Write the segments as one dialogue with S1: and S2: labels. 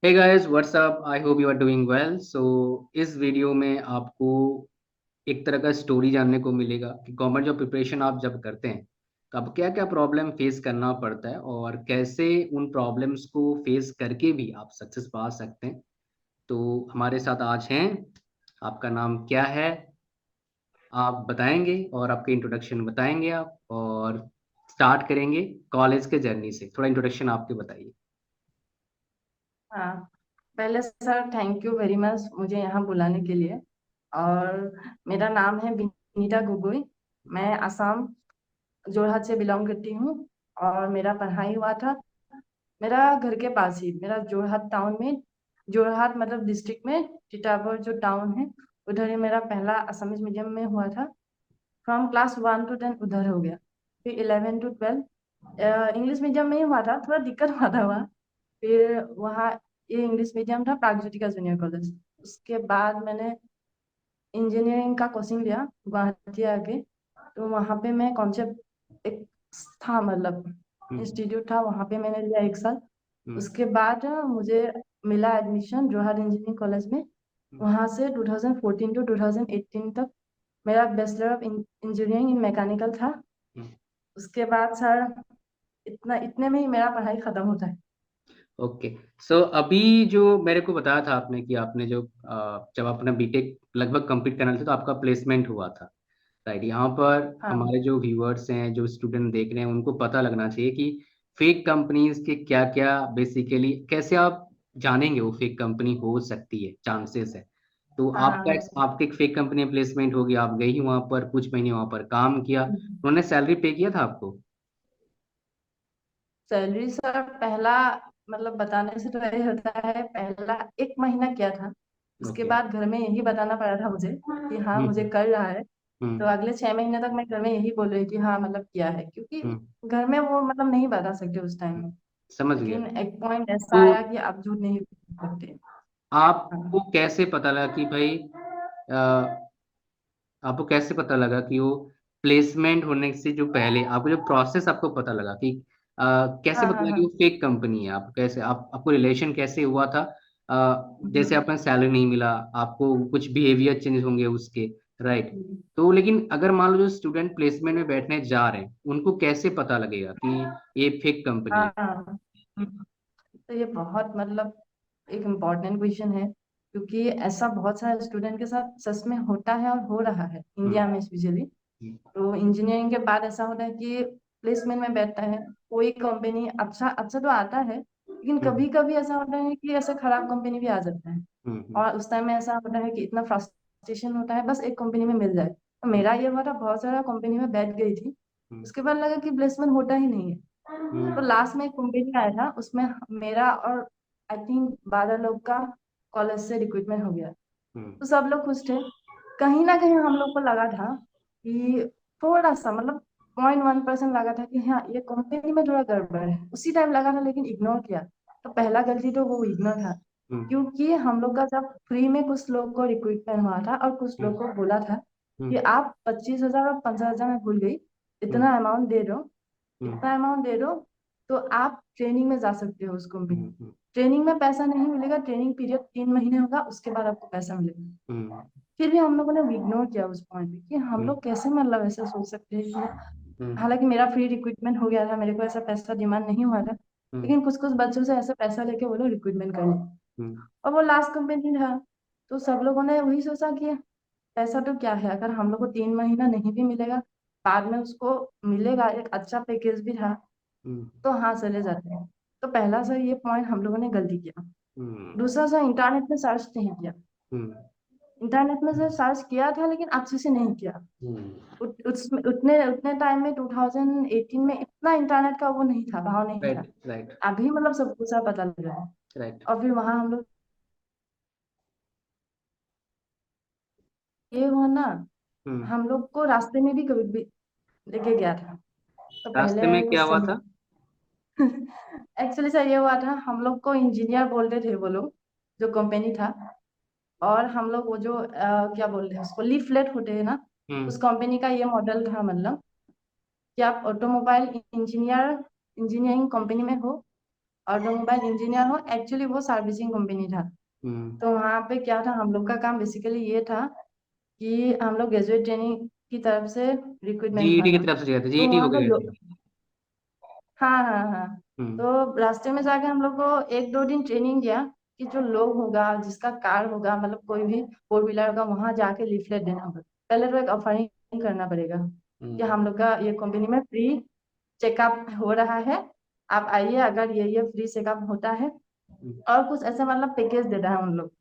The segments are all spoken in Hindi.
S1: Hey guys what's up. I hope you are doing well. So इस वीडियो में आपको एक तरह का स्टोरी जानने को मिलेगा कि गवर्नमेंट जॉब प्रिपरेशन आप जब करते हैं तो आपको क्या क्या प्रॉब्लम फेस करना पड़ता है और कैसे उन प्रॉब्लम्स को फेस करके भी आप सक्सेस पा सकते हैं। तो हमारे साथ आज हैं, आपका नाम क्या है, आप बताएंगे और आपके इंट्रोडक्शन बताएंगे आप, और स्टार्ट करेंगे कॉलेज के जर्नी से। थोड़ा इंट्रोडक्शन आपके बताइए।
S2: हाँ। पहले sir thank you very much मुझे यहाँ बुलाने के लिए। और मेरा नाम है विनीता गोगोई। मैं असम जोरहाट से बिलोंग करती हूँ। और मेरा पढ़ाई हुआ था मेरा घर के पास ही, मेरा जोरहाट टाउन में, जोरहाट मतलब डिस्ट्रिक्ट में टिटागढ़ जो टाउन है, उधर ही मेरा पहला असमीज मीडियम में हुआ था। फ्रॉम क्लास 1 to 10 उधर हो गया। फिर 11 to 12 इंग्लिश मीडियम में ही हुआ था, थोड़ा दिक्कत हुआ था वहाँ। फिर वहाँ ये इंग्लिश मीडियम था, प्रागज्योतिका जूनियर कॉलेज। उसके बाद मैंने इंजीनियरिंग का कोचिंग लिया गुवाहाटी आके। तो वहाँ पे मैं कॉन्सेप्ट एक था, मतलब
S1: हम्म।
S2: इंस्टीट्यूट था, वहाँ पे मैंने लिया 1 साल।
S1: हम्म।
S2: उसके बाद मुझे मिला एडमिशन जोरहाट इंजीनियरिंग कॉलेज में। वहाँ से 2014 to 2018 तक मेरा bachelor of engineering in mechanical था।
S1: हम्म।
S2: उसके बाद सर इतने में ही मेरा पढ़ाई खत्म होता है।
S1: ओके। सो अभी जो मेरे को बताया था आपने कि आपने जो जब अपना बीटेक लगभग कंप्लीट करना था तो आपका प्लेसमेंट हुआ था, राइट। यहाँ पर
S2: हाँ,
S1: हमारे जो व्यूअर्स हैं, जो स्टूडेंट देख रहे हैं, उनको पता लगना चाहिए कि फेक कंपनीज के क्या क्या बेसिकली कैसे आप जानेंगे वो फेक कंपनी हो सकती है, चांसेस है। तो आपका
S2: हाँ।
S1: आपके एक फेक कंपनी में प्लेसमेंट हो गया, आप गई वहां पर कुछ महीने वहां पर काम किया, उन्होंने सैलरी पे किया था आपको?
S2: सैलरी सर पहला, मतलब बताने से तो यही होता है, पहला 1 महीना किया था। उसके
S1: ओके।
S2: बाद घर में यही बताना पड़ा था मुझे कि हाँ मुझे
S1: हम्म।
S2: कर रहा है। तो
S1: हम्म।
S2: अगले 6 महीने तक मैं घर में यही बोल रही कि हाँ मतलब किया है, क्योंकि
S1: हम्म।
S2: घर में वो मतलब नहीं बता सकते उस टाइम में।
S1: समझ गया।
S2: लेकिन एक पॉइंट ऐसा
S1: तो
S2: आया कि आप झूठ नहीं बोल सकते।
S1: आपको
S2: हाँ,
S1: कैसे पता लगा कि भाई आपको कैसे पता लगा कि वो प्लेसमेंट होने से जो पहले आपको जो प्रोसेस आपको पता लगा कि कैसे
S2: हाँ,
S1: पता
S2: हाँ,
S1: लगा कि वो
S2: हाँ।
S1: फेक कंपनी है? आप कैसे आपको रिलेशन कैसे हुआ था? जैसे आपने सैलरी नहीं मिला, आपको कुछ बिहेवियर चेंज होंगे उसके, राइट। तो लेकिन अगर मान लो जो स्टूडेंट प्लेसमेंट में बैठने जा रहे हैं उनको कैसे पता लगेगा कि ये फेक कंपनी है?
S2: हाँ, हाँ। तो ये बहुत मतलब एक इम्पॉर्टेंट क्वेश्चन है, क्योंकि ऐसा बहुत सारे स्टूडेंट के साथ सच में होता है और हो रहा है इंडिया
S1: हम्म।
S2: में स्पेशली।
S1: हम्म।
S2: तो इंजीनियरिंग के बाद ऐसा होता है कि प्लेसमेंट में बैठता है कोई कंपनी, अच्छा अच्छा तो आता है, लेकिन
S1: हम्म।
S2: कभी कभी ऐसा होता है कि ऐसे खराब कंपनी भी आ जाता है।
S1: हम्म।
S2: और उस टाइम में ऐसा होता है कि इतना फ्रस्ट्रेशन होता है बस एक कंपनी में मिल जाए। तो
S1: हम्म।
S2: मेरा ये हुआ था, बहुत सारा कंपनी में बैठ गई थी।
S1: हम्म।
S2: उसके बाद लगा कि प्लेसमेंट होता ही नहीं है। तो
S1: हम्म।
S2: लास्ट में एक कंपनी आया था, उसमें मेरा और आई थिंक 12 लोग का कॉलेज से रिक्रूटमेंट हो गया।
S1: हम्म।
S2: तो सब लोग खुश थे। कहीं ना कहीं हम लोग को लगा था कि थोड़ा सा मतलब 0.1% लगा था कि हाँ ये कंपनी में थोड़ा गड़बड़ है, उसी टाइम लगा था, लेकिन इग्नोर किया। तो पहला गलती तो वो इग्नोर था।
S1: हम्म।
S2: क्योंकि हम लोग का जब फ्री में कुछ लोग को रिक्रूटमेंट हुआ था और कुछ लोग
S1: हम्म।
S2: को बोला था कि
S1: हम्म।
S2: आप 25,000 और 50,000 में भूल गई,
S1: हम्म।
S2: इतना अमाउंट दे दो,
S1: हम्म।
S2: इतना अमाउंट दे दो, तो आप ट्रेनिंग में जा सकते हो उस कंपनी
S1: हम्म।
S2: में।
S1: हम्म।
S2: ट्रेनिंग में पैसा नहीं मिलेगा, ट्रेनिंग पीरियड 3 महीने होगा, उसके बाद आपको पैसा मिलेगा।
S1: हम्म।
S2: फिर भी हम लोगों ने इग्नोर किया उस पॉइंट पे कि हम
S1: हम्म।
S2: लोग कैसे मतलब ऐसा सोच सकते हैं कि,
S1: हम्म।
S2: हालांकि मेरा फ्री रिक्रूटमेंट हो गया था, मेरे को ऐसा पैसा डिमांड नहीं हुआ था,
S1: हम्म।
S2: लेकिन कुछ कुछ बच्चों से ऐसा पैसा लेके वो लोग रिक्रूटमेंट कर ले।
S1: हम्म।
S2: और वो लास्ट कंपनी था। तो सब लोगों ने वही सोचा कि पैसा तो क्या है, अगर हम लोग को 3 महीना नहीं भी मिलेगा, बाद में उसको मिलेगा, एक अच्छा पैकेज भी था,
S1: हम्म।
S2: तो हाँ चले जाते हैं। तो पहला सा ये पॉइंट हम लोगों ने गलती किया।
S1: हम्म।
S2: दूसरा सा, इंटरनेट में सर्च नहीं किया।
S1: हम्म।
S2: इंटरनेट में से सर्च किया था, लेकिन अच्छे से नहीं किया। उतने उतने टाइम में 2018 में इतना इंटरनेट का वो नहीं था, भाव नहीं था।
S1: राइट, राइट,
S2: अभी मतलब सब कुछ सा पता लग रहा है।
S1: राइट।
S2: और फिर वहां हम लोग ये हुआ ना,
S1: हम्म।
S2: हम लोग को रास्ते में भी कभी भी लेके गया था। तो
S1: रास्ते
S2: पहले
S1: में क्या हुआ था?
S2: एक्चुअली सर ये हुआ था, हम लोग को इंजीनियर बोलते थे वो लोग, जो कंपनी था। और हम लोग वो जो क्या बोलते हैं उसको, लीफलेट होते हैं ना, उस
S1: हम्म।
S2: कंपनी का ये मॉडल था, मतलब कि आप ऑटोमोबाइल इंजीनियरिंग कंपनी में हो, ऑटोमोबाइल इंजीनियर हूँ। एक्चुअली वो सर्विसिंग कंपनी था।
S1: हम्म।
S2: तो वहाँ पे क्या था, हम लोग का काम बेसिकली ये था कि हम लोग ग्रेजुएट ट्रेनिंग की तरफ से रिक्रूटमेंट हुआ
S1: जीईटी की
S2: था।
S1: तरफ से गए थे,
S2: तो
S1: जीईटी
S2: वहाँ
S1: होके
S2: पे
S1: गए थे?
S2: हाँ हाँ हाँ।
S1: हम्म।
S2: तो रास्ते में जाके हम लोग को एक दो दिन ट्रेनिंग दिया कि जो लोग होगा, जिसका कार होगा, मतलब कोई भी फोर व्हीलर होगा, वहां जाके लीफलेट देना होगा। पहले तो एक ऑफरिंग करना पड़ेगा कि
S1: हम्म।
S2: हम लोग का ये कंपनी में फ्री चेकअप हो रहा है, आप आइए, अगर ये फ्री चेकअप होता है।
S1: हम्म,
S2: और कुछ ऐसा मतलब पैकेज देता है उन लोग, एक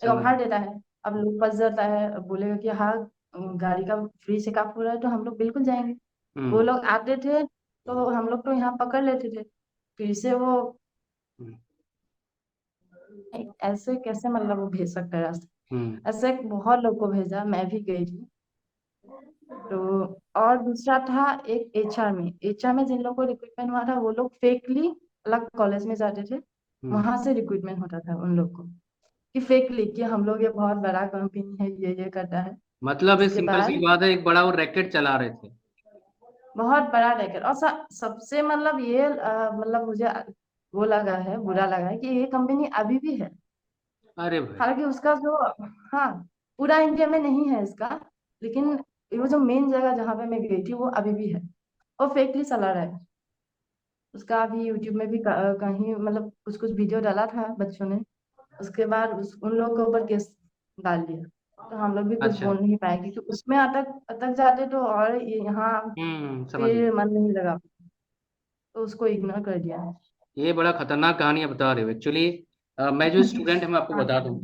S1: समझ।
S2: ऑफर देता है। अब लोग फंस जाता है, अब बोलेगा कि हाँ गाड़ी का फ्री चेकअप हो रहा है, तो हम लोग बिल्कुल जाएंगे। वो
S1: हम्म।
S2: लोग आते थे तो हम लोग तो यहाँ पकड़ लेते थे। फिर से वो
S1: हम्म।
S2: ऐसे कैसे मतलब वो भेज सकता है रास्ते।
S1: हम्म।
S2: ऐसे बहुत लोग को भेजा, मैं भी गई थी। तो और दूसरा था एक एचआर में जिन लोगों को रिक्रूटमेंट हुआ था, वो लोग फेकली अलग कॉलेज में जाते थे,
S1: हम्म।
S2: वहां से रिक्रूटमेंट होता था उन लोग को, कि फेकली कि हम लोग ये बहुत बड़ा कंपनी है, ये करता है।
S1: मतलब ये
S2: उसके
S1: सिंपल सी
S2: बाद
S1: बात है, एक बड़ा वो रैकेट चला रहे थे।
S2: बहुत बड़ा रैकेट। और सबसे मतलब ये मतलब मुझे वो लगा है, बुरा लगा है कि ये कंपनी अभी भी है।
S1: अरे भाई।
S2: हालांकि उसका जो, हाँ, पूरा इंडिया में नहीं है इसका, लेकिन वो जो मेन जगह जहाँ पे मैं गई थी वो अभी भी है, और फेकली चला रहा है। उसका अभी यूट्यूब में भी कहीं मतलब कुछ कुछ वीडियो डाला था बच्चों ने। उसके बाद उन लोगों के ऊपर केस डाल दिया। तो हम लोग भी कुछ
S1: अच्छा।
S2: बोल नहीं पाए, क्योंकि उसमें अटक अटक जाते तो, और यहाँ
S1: समझ गया।
S2: फिर मन नहीं लगा, तो उसको इग्नोर कर दिया है।
S1: ये बड़ा खतरनाक कहानी आप बता रहे हो एक्चुअली। मैं जो स्टूडेंट है मैं आपको
S2: हाँ
S1: बता दूं,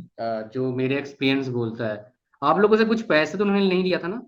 S1: जो मेरे एक्सपीरियंस बोलता है, आप लोगों से कुछ पैसे तो उन्होंने नहीं लिया था ना?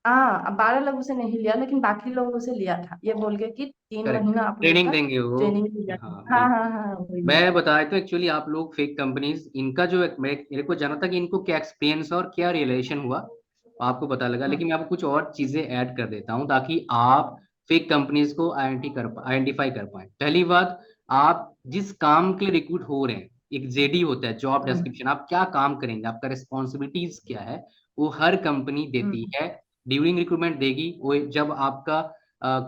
S2: हाँ, अब 12 लोगों से नहीं लिया, लेकिन बाकी लोगों से लिया था, ये बोल के कि 3 महीना
S1: करेक्ट,
S2: आप लोग
S1: ट्रेनिंग
S2: का
S1: देंगे वो।
S2: ट्रेनिंग लिया था।
S1: हाँ
S2: हाँ
S1: बिल्कुल।
S2: हाँ हाँ, वही।
S1: मैं बताया तो एक्चुअली आप लोग फेक कंपनीज, इनका जो मेरे को जाना था कि इनको क्या एक्सपीरियंस और क्या रियलाइजेशन हुआ, आपको पता लगा।
S2: हम्म,
S1: लेकिन मैं आपको कुछ और चीजें ऐड कर देता हूँ ताकि आप फेक कंपनीज को आइडेंटिफाई कर पाए। पहली बात, आप जिस काम के लिए रिक्रूट हो रहे हैं, एक जेडी होता है, जॉब
S2: हम्म,
S1: डिस्क्रिप्शन, आप क्या काम करेंगे, आपका रिस्पॉन्सिबिलिटीज क्या है, वो हर कंपनी देती
S2: हम्म,
S1: है। ड्यूरिंग रिक्रूटमेंट देगी वो, जब आपका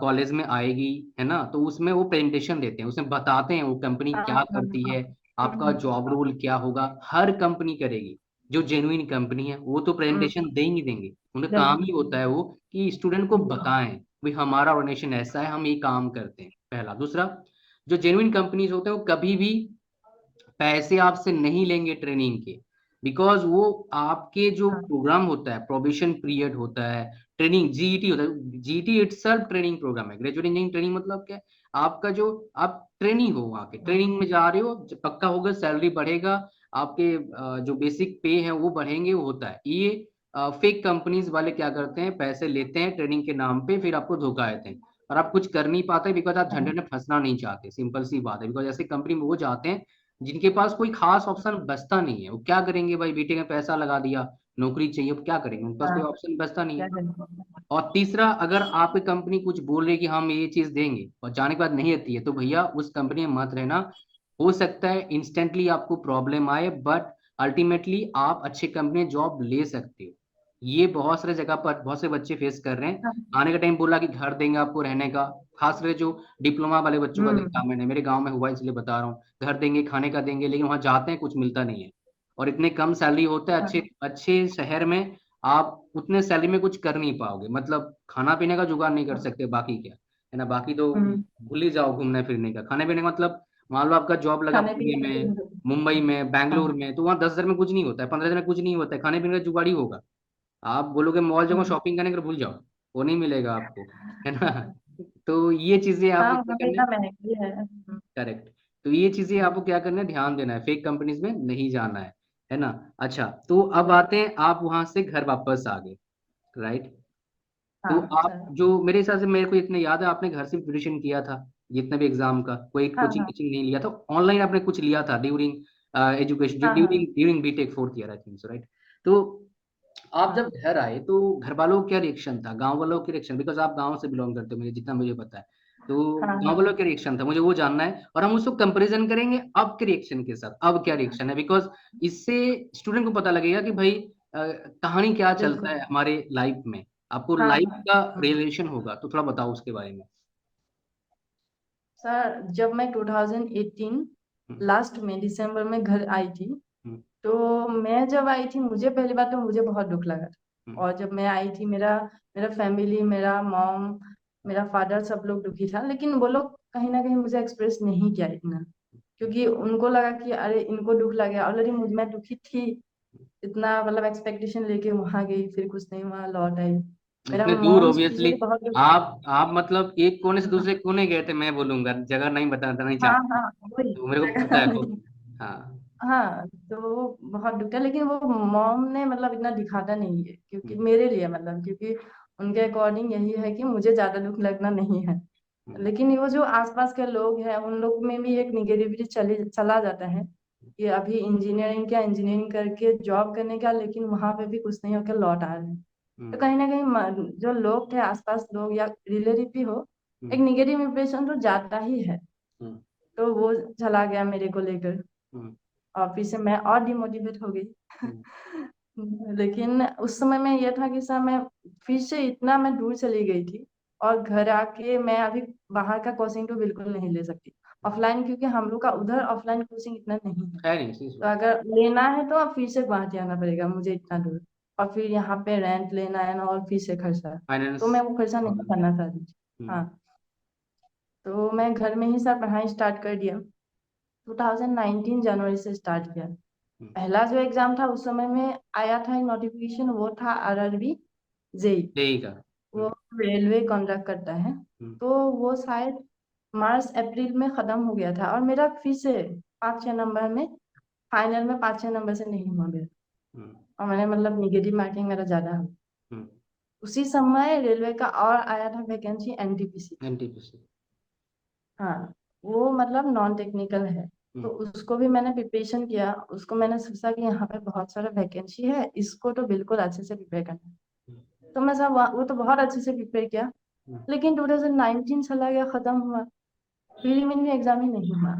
S1: कॉलेज में आएगी, है ना, तो उसमें वो प्रेजेंटेशन देते हैं, उसमें बताते हैं वो कंपनी
S2: हाँ
S1: क्या
S2: हाँ
S1: करती
S2: हाँ,
S1: है, आपका जॉब रोल क्या होगा। हर कंपनी करेगी। जो जेन्युइन कंपनी है वो तो
S2: हम्म,
S1: प्रेजेंटेशन देंगे देंगे, उनका काम ही
S2: बिल्कुल।
S1: होता है वो कि स्टूडेंट को बताएं भाई हमारा ऑर्गेनाइजेशन ऐसा है, हम ये काम करते हैं। पहला। दूसरा, जो जेन्युइन कंपनीज होते हैं वो कभी भी पैसे आपसे नहीं लेंगे ट्रेनिंग के, बिकॉज वो आपके जो
S2: हाँ
S1: प्रोग्राम होता है, प्रोबेशन पीरियड होता है, ट्रेनिंग जीईटी होता है, जीईटी इटसेल्फ ट्रेनिंग प्रोग्राम है। ग्रेजुएट इंजीनियरिंग ट्रेनिंग मतलब क्या है? आपका जो आप ट्रेनिंग हो, वहाँ के ट्रेनिंग में जा रहे हो, जब पक्का होगा सैलरी बढ़ेगा, आपके जो बेसिक पे हैं वो बढ़ेंगे, वो होता है ये। फेक कंपनीज वाले क्या करते हैं, पैसे लेते हैं ट्रेनिंग के नाम पे, फिर आपको धोखा देते हैं और आप कुछ कर नहीं पाते, बिकॉज आप झंझट
S2: हाँ
S1: में फंसना नहीं चाहते। सिंपल सी बात है, बिकॉज ऐसी कंपनी में वो जाते हैं जिनके पास कोई खास ऑप्शन बचता नहीं है। वो क्या करेंगे भाई, बेटे में पैसा लगा दिया, नौकरी चाहिए, अब क्या करेंगे, उनके पास कोई
S2: हाँ,
S1: ऑप्शन बचता नहीं
S2: क्या
S1: है।
S2: करें।
S1: और तीसरा, अगर आपकी कंपनी कुछ बोल रही है कि हम ये चीज देंगे और जाने के बाद नहीं रहती है, तो भैया उस कंपनी में मत रहना। हो सकता है इंस्टेंटली आपको प्रॉब्लम आए, बट अल्टीमेटली आप अच्छे कंपनी में जॉब ले सकते हो। ये बहुत सारे जगह पर बहुत से बच्चे फेस कर रहे हैं।
S2: हाँ,
S1: आने का टाइम बोला कि घर देंगे आपको रहने का, खास करके जो डिप्लोमा वाले बच्चों का देखा
S2: हम्म,
S1: मैंने, मेरे गांव में हुआ इसलिए बता रहा हूँ। घर देंगे, खाने का देंगे, लेकिन वहां जाते हैं कुछ मिलता नहीं है, और इतने कम सैलरी होता है। अच्छे
S2: हाँ,
S1: अच्छे शहर में आप उतने सैलरी में कुछ कर नहीं पाओगे, मतलब खाना पीने का जुगाड़ नहीं कर
S2: हाँ,
S1: सकते, बाकी क्या है ना, बाकी तो
S2: हम्म,
S1: भूल ही जाओ घूमने फिरने का। खाने पीने का मतलब, मान लो आपका जॉब लगा
S2: खाने
S1: पुणे
S2: पीने
S1: में,
S2: का।
S1: मुंबई में, बैंगलोर
S2: हाँ,
S1: में, तो वहाँ 10,000 में कुछ नहीं होता है, 15,000 में कुछ नहीं होता है, खाने पीने का जुगाड़ ही होगा। आप बोलोगे मॉल जाओ
S2: हम्म,
S1: शॉपिंग करने के लिए, भूल जाओ, वो नहीं मिलेगा आपको, है ना। तो ये चीजें
S2: हाँ,
S1: आपको क्या
S2: वहाँ पे
S1: करना
S2: इतना
S1: है।
S2: महंगी है।
S1: करेक्ट। तो ये चीजें आपको क्या करना है, ध्यान देना है, फेक कंपनीज में नहीं जाना है ना। अच्छा, तो अब आते हैं, आप वहां से घर वापस आ गए, राइट। तो
S2: हाँ
S1: आप
S2: सर।
S1: जो मेरे हिसाब से, मेरे को इतना याद है, आपने घर से प्रिपरेशन किया था जितना भी एग्जाम का, कोई
S2: हाँ
S1: कोचिंग
S2: हाँ
S1: कोचिंग नहीं लिया था, ऑनलाइन आपने कुछ लिया था ड्यूरिंग एजुकेशन,
S2: हाँ हाँ
S1: during during BTech fourth year I think so, right. तो आप जब
S2: हाँ
S1: घर आए तो घर वालों का क्या रिएक्शन था, गांव वालों का रिएक्शन, बिकॉज आप गांव से बिलोंग करते हो, मुझे जितना मुझे पता है। तो
S2: हाँ
S1: गांव
S2: हाँ
S1: वालों का रिएक्शन था, मुझे वो जानना है, और हम उसको कंपैरिजन करेंगे अब के रिएक्शन के साथ, अब क्या रिएक्शन है, बिकॉज इससे स्टूडेंट को पता लगेगा कि भाई कहानी क्या चलता
S2: बिल्कुल।
S1: है हमारे लाइफ में। आपको
S2: हाँ
S1: लाइफ
S2: हाँ,
S1: का रिलेशन होगा, तो थोड़ा बताओ उसके बारे में।
S2: सर जब मैं 2018
S1: हम्म,
S2: लास्ट में दिसंबर में घर आई थी,
S1: हम्म,
S2: तो मैं जब आई थी मुझे पहली बात तो मुझे बहुत दुख लगा था।
S1: हम्म,
S2: और जब मैं आई थी मेरा मेरा फैमिली, मेरा मॉम, मेरा फादर, सब लोग दुखी था, लेकिन वो लोग कहीं ना कहीं मुझे एक्सप्रेस नहीं किया इतना, क्योंकि उनको लगा कि अरे इनको दुख लग गया। ऑलरेडी मुझ मैं दुखी थी, इतना मतलब एक्सपेक्टेशन लेके वहां गई, फिर कुछ नहीं हुआ, लौट आई। मेरा
S1: इतने दूर
S2: मॉम
S1: ऑब्वियसली।
S2: स्पेशली बहुत दुख।
S1: आप मतलब एक कोने से
S2: हाँ
S1: दूसरे कोने गए थे, मैं बोलूंगा, जगह नहीं बताना नहीं
S2: हाँ
S1: चाहता,
S2: हाँ, वही
S1: तो मेरे को पता
S2: जगह
S1: है
S2: नहीं।
S1: खूब। हाँ।
S2: हाँ, तो बहुत दुख है, लेकिन वो मॉम ने मतलब इतना दिखाता नहीं है, क्योंकि
S1: हम्म,
S2: मेरे लिए मतलब, क्योंकि उनके अकॉर्डिंग यही है कि मुझे ज्यादा दुख लगना नहीं है।
S1: हम्म,
S2: लेकिन वो जो आसपास के लोग हैं उन लोग में भी एक निगेटिविटी चली चला जाता है कि अभी इंजीनियरिंग करके जॉब करने का, लेकिन वहां पे भी कुछ नहीं होकर लौट आ रहे हैं। तो
S1: हम्म,
S2: कहीं ना कहीं जो लोग थे आसपास लोग या रिलेटिव भी हो, एक
S1: हम्म,
S2: निगेटिव इम्प्रेशन तो जाता ही है।
S1: हम्म,
S2: तो वो चला गया मेरे को लेकर,
S1: हम्म,
S2: और फिर से मैं और डिमोटिवेट हो गई।
S1: हम्म,
S2: लेकिन उस समय में यह था कि सर मैं फिर से इतना मैं दूर चली गई थी, और घर आके मैं अभी बाहर का कोचिंग तो बिल्कुल नहीं ले सकती ऑफलाइन, क्योंकि हम लोग का उधर ऑफलाइन कोचिंग इतना नहीं है।
S1: है नहीं सी
S2: तो अगर लेना है तो अब फिर से गुवाहाटी आना पड़ेगा मुझे इतना दूर, और फिर यहाँ पे रेंट लेना है ना, और फिर से खर्चा। तो
S1: फाइनेंस
S2: मैं वो खर्चा नहीं
S1: प्रॉब्लम।
S2: करना चाहती। हाँ, तो मैं घर में ही सर पढ़ाई स्टार्ट कर दिया। 2019 जनवरी से स्टार्ट किया। पहला जो एग्जाम था उस समय में आया था एक नोटिफिकेशन, वो था आरआरबी जेई।
S1: यही का।
S2: वो रेलवे कॉन्ट्रैक्ट करता है।
S1: हम्म,
S2: तो वो शायद मार्च अप्रैल में खत्म हो गया था, और मेरा फिर से 5-6 नंबर में, फाइनल में 5-6 नंबर से नहीं हुआ मेरा।
S1: हम्म,
S2: और मैंने मतलब निगेटिव मार्किंग मेरा ज्यादा हुआ।
S1: हम्म,
S2: उसी समय रेलवे का और आया था वैकेंसी एनटीपीसी।
S1: एनटीपीसी।
S2: हाँ, वो मतलब नॉन टेक्निकल है। तो
S1: हम्म,
S2: उसको भी मैंने प्रिपरेशन किया, उसको मैंने सोचा कि यहाँ पे बहुत सारा वैकेंसी है, इसको तो बिल्कुल अच्छे से प्रिपेयर करना है। तो मैं सब वो तो बहुत अच्छे से प्रिपेयर किया।
S1: हम्म,
S2: लेकिन 2019 चला गया, खत्म हुआ, प्रीलिमिनरी एग्जाम ही नहीं हुआ।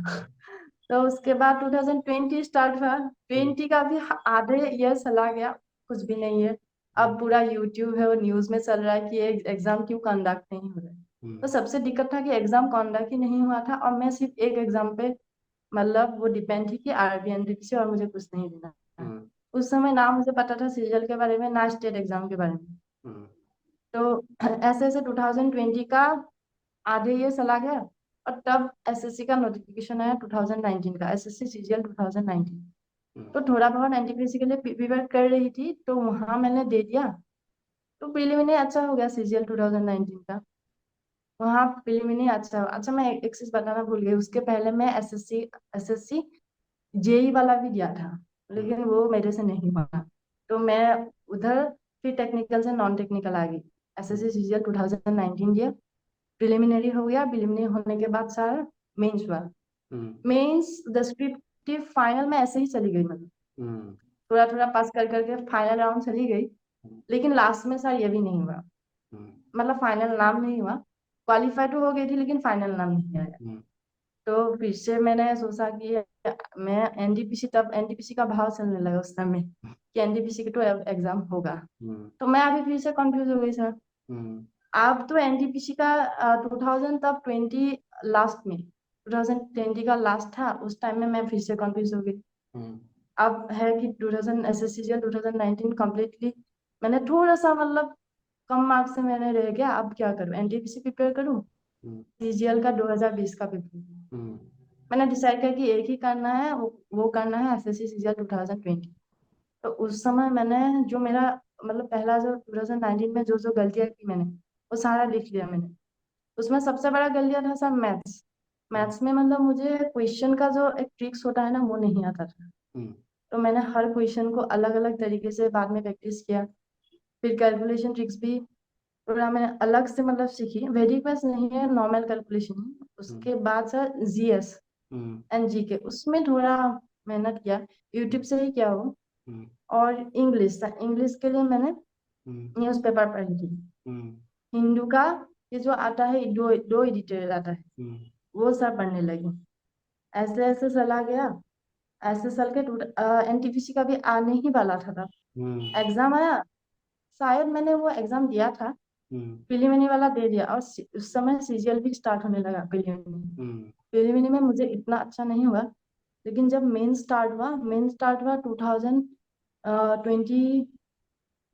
S2: तो उसके बाद 2020 स्टार्ट हुआ।
S1: हम्म,
S2: 20 का भी आधे ईयर चला गया, कुछ भी नहीं है। अब पूरा यूट्यूब है और न्यूज में चल रहा है कि एग्जाम क्यों कंडक्ट नहीं हो रहा है। तो
S1: हम्म,
S2: सबसे दिक्कत था कि एग्जाम कंडक्ट ही नहीं हुआ था, और मैं सिर्फ एक एग्जाम पे मतलब वो डिपेंड थी कि आरबी एनटीपी से, और मुझे कुछ नहीं देना था।
S1: हम्म,
S2: उस समय ना मुझे पता था सीरियल के बारे में, ना स्टेट एग्जाम के बारे में।
S1: हम्म,
S2: तो ऐसे ऐसे 2020 का आधे ये चला गया, और तब एसएससी का नोटिफिकेशन आया 2019 का, एसएससी सीजीएल 2019।
S1: हम्म,
S2: तो थोड़ा बहुत एनटीपीसी के लिए प्रिपेयर कर रही थी, तो वहां मैंने दे दिया। तो प्रीलिमिनरी अच्छा हो गया सीजीएल 2019 का। वहाँ प्रीलिमिनरी अच्छा हुआ। अच्छा, मैं एक चीज बताना भूल गई, उसके पहले मैं एसएससी जेई वाला भी दिया था,
S1: हम्म,
S2: लेकिन वो मेरे से नहीं हुआ। तो मैं उधर फिर टेक्निकल से नॉन टेक्निकल आ गई। एसएससी सीजीएल 2019 दिया, प्रिलिमिनरी हो गया। प्रिलिमिनरी होने के बाद सारा मेंस हुआ।
S1: हम्म,
S2: मेंस डिस्क्रिप्टिव फाइनल में ऐसे ही चली गई, मतलब
S1: हम्म,
S2: थोड़ा थोड़ा पास कर करके फाइनल राउंड चली गई। लेकिन लास्ट में सर ये भी नहीं हुआ,
S1: हम्म,
S2: मतलब फाइनल नाम नहीं हुआ। क्वालिफाई तो हो गई थी, लेकिन फाइनल नाम नहीं आया।
S1: हम्म,
S2: तो फिर से मैंने सोचा कि मैं एनडीपीसी, तब एनडीपीसी का भाव चलने लगा उस समय कि एनडीपीसी का तो एग्जाम होगा।
S1: हम्म,
S2: तो मैं अभी फिर से कंफ्यूज हो गई सर।
S1: हम्म,
S2: अब तो एनटीपीसी का 2000 तब 20 लास्ट में, 2020 का लास्ट था, उस टाइम में मैं फिर से कंफ्यूज हो गई।
S1: हम्म,
S2: अब है कि 2000 एसएससीजीएल 2019 कम्प्लीटली मैंने थोड़ा सा मतलब कम मार्क्स से मैंने रह गया। अब क्या करूं, एनटीपीसी प्रिपेयर करूं,
S1: हम्म,
S2: सीजीएल का 2020 का पेपर।
S1: हम्म,
S2: मैंने डिसाइड किया कि एक ही करना है, वो करना है एसएससी सीजीएल 2020। तो उस समय मैंने जो मेरा मतलब पहला जो 2019 में जो जो गलतियां की मैंने, वो सारा लिख लिया मैंने। उसमें सबसे बड़ा गलतिया था सर मैथ्स।
S1: हम्म,
S2: मैथ्स में मतलब मुझे क्वेश्चन का जो एक ट्रिक्स होता है ना, वो नहीं आता था।
S1: हम्म,
S2: तो मैंने हर क्वेश्चन को अलग अलग तरीके से बाद में प्रैक्टिस किया। फिर कैलकुलेशन ट्रिक्स भी थोड़ा मैंने अलग से मतलब सीखी, वैदिक मैथ्स नहीं है, नॉर्मल कैलकुलेशन है।
S1: हम्म,
S2: उसके बाद sir GS
S1: hmm,
S2: and GK, उसमें थोड़ा मेहनत किया, यूट्यूब से ही किया हो।
S1: हम्म,
S2: और इंग्लिश, इंग्लिश के लिए मैंने
S1: हम्म,
S2: न्यूज़पेपर पढ़ी थी।
S1: हम्म,
S2: हिंदू का ये जो आता है, दो दो एडिटर आता है,
S1: हम्म,
S2: वो सब पढ़ने लगी। ऐसे ऐसे चला गया। ऐसे चल के एनटीपीसी का भी आने ही वाला था तब
S1: हम्म,
S2: एग्जाम आया। शायद मैंने वो एग्जाम दिया था,
S1: हम्म।
S2: प्रिलिमिनरी वाला दे दिया, और उस समय सीजीएल भी स्टार्ट होने लगा। प्रिलिमिनरी
S1: हम्म।
S2: प्रिलिमिनरी में मुझे इतना अच्छा नहीं हुआ, लेकिन जब मेन स्टार्ट हुआ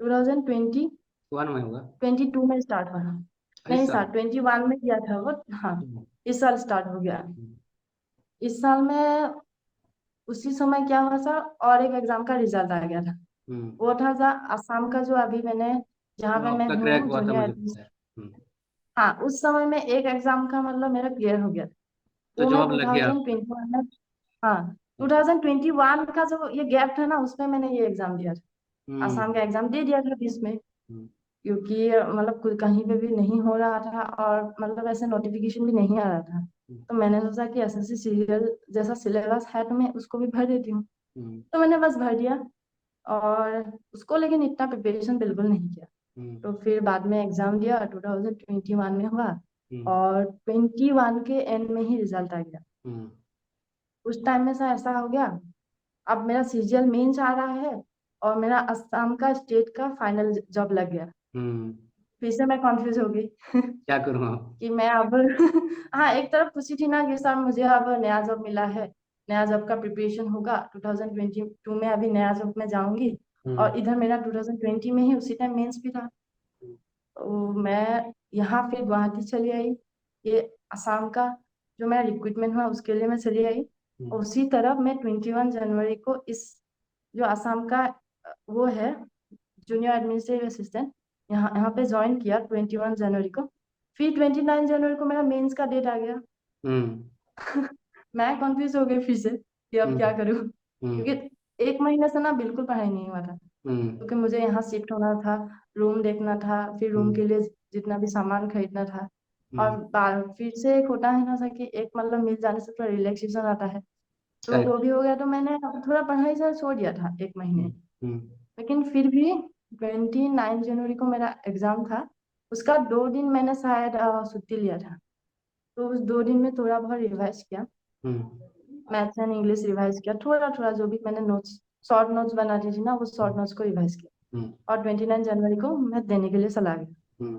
S2: 2020
S1: वन में होगा।
S2: 22 में स्टार्ट हुआ।
S1: इस
S2: नहीं
S1: साल।
S2: सर, 21 में किया था वो। हाँ,
S1: हम्म।
S2: इस साल स्टार्ट हो गया।
S1: हम्म।
S2: इस साल में उसी समय क्या हुआ सर, और एक एग्जाम का रिजल्ट आ गया था।
S1: हम्म।
S2: वो था असम का, जो अभी मैंने, जहाँ
S1: वो
S2: पे मैं
S1: आपका क्रैक
S2: हूँ,
S1: हुआ था,
S2: जूनियर।
S1: मुझे पता है। हम्म।
S2: हाँ, उस समय में एक एग्जाम का मतलब मेरा क्लियर हो गया था।
S1: तो
S2: वो मैं
S1: जॉब लग गया आपका।
S2: 2021 में। हाँ,
S1: अच्छा।
S2: 2021 का जो ये गैप था ना, उसमें मैंने ये एग्जाम दिया था।
S1: हम्म।
S2: आसाम का एग्जाम दे दिया था 20 में।
S1: हम्म।
S2: क्योंकि मतलब कहीं पे भी नहीं हो रहा था, और मतलब ऐसे नोटिफिकेशन भी नहीं आ रहा था।
S1: हम्म।
S2: तो मैंने सोचा कि एसएससी सीरियल जैसा सिलेबस है, तो मैं उसको भी भर देती हूँ।
S1: हम्म।
S2: तो मैंने बस भर दिया, और उसको लेकिन इतना प्रिपरेशन बिल्कुल नहीं किया।
S1: हम्म।
S2: तो फिर बाद में एग्जाम दिया, 2021 में हुआ।
S1: हम्म।
S2: और 21 के एंड में ही रिजल्ट आ गया।
S1: हम्म।
S2: उस टाइम में सा ऐसा हो गया, अब मेरा सीजीएल मेंस आ रहा है, और मेरा असम का स्टेट का फाइनल जॉब लग गया।
S1: हम्म।
S2: फिर से मैं कंफ्यूज हो गई
S1: क्या करूँ आप।
S2: कि मैं अब हाँ, एक तरफ खुशी थी ना कि सर मुझे अब नया जॉब मिला है, नया जॉब का प्रिपरेशन होगा, 2022 में अभी नया जॉब में जाऊंगी।
S1: हम्म।
S2: और इधर मेरा 2020 में ही उसी टाइम मेंस भी था। तो मैं यहाँ फिर गुवाहाटी चली आई। ये असम का जो मेरा रिक्रूटमेंट हुआ, उसके लिए मैं चली आई।
S1: हम्म।
S2: और उसी तरह मैं 21 जनवरी को इस जो असम का वो है, जूनियर एडमिनिस्ट्रेटिव असिस्टेंट, यहाँ यहाँ पे ज्वाइन किया 21 जनवरी को। फिर 29 जनवरी को मेरा मेंस का डेट आ गया।
S1: हम्म।
S2: मैं कंफ्यूज हो गई फिर से कि अब क्या
S1: हम्म।
S2: करूँ,
S1: हम्म।
S2: क्योंकि एक महीने से ना बिल्कुल पढ़ाई नहीं हुआ था।
S1: हम्म।
S2: क्योंकि मुझे यहाँ शिफ्ट होना था, रूम देखना था, फिर रूम
S1: हम्म।
S2: के लिए जितना भी सामान खरीदना था। और
S1: हम्म।
S2: फिर से एक होता है ना सर कि एक मतलब मिल जाने से थोड़ा रिलैक्सेशन आता है। तो वो
S1: करेक्ट।
S2: भी हो गया, तो मैंने अब थोड़ा पढ़ाई से छोड़ दिया था एक महीने।
S1: हम्म। हम्म।
S2: लेकिन फिर भी 29 जनवरी को मेरा एग्जाम था। उसका 2 दिन मैंने शायद छुट्टी लिया था। तो उस 2 दिन में थोड़ा बहुत रिवाइज किया,
S1: हम्म।
S2: मैथ्स एंड इंग्लिश रिवाइज किया, थोड़ा थोड़ा जो भी मैंने नोट्स, शॉर्ट नोट्स बनाती थी ना, वो शॉर्ट नोट्स को रिवाइज
S1: हम्म।
S2: किया। और 29 जनवरी को मैं देने के लिए चला गया।
S1: हम्म।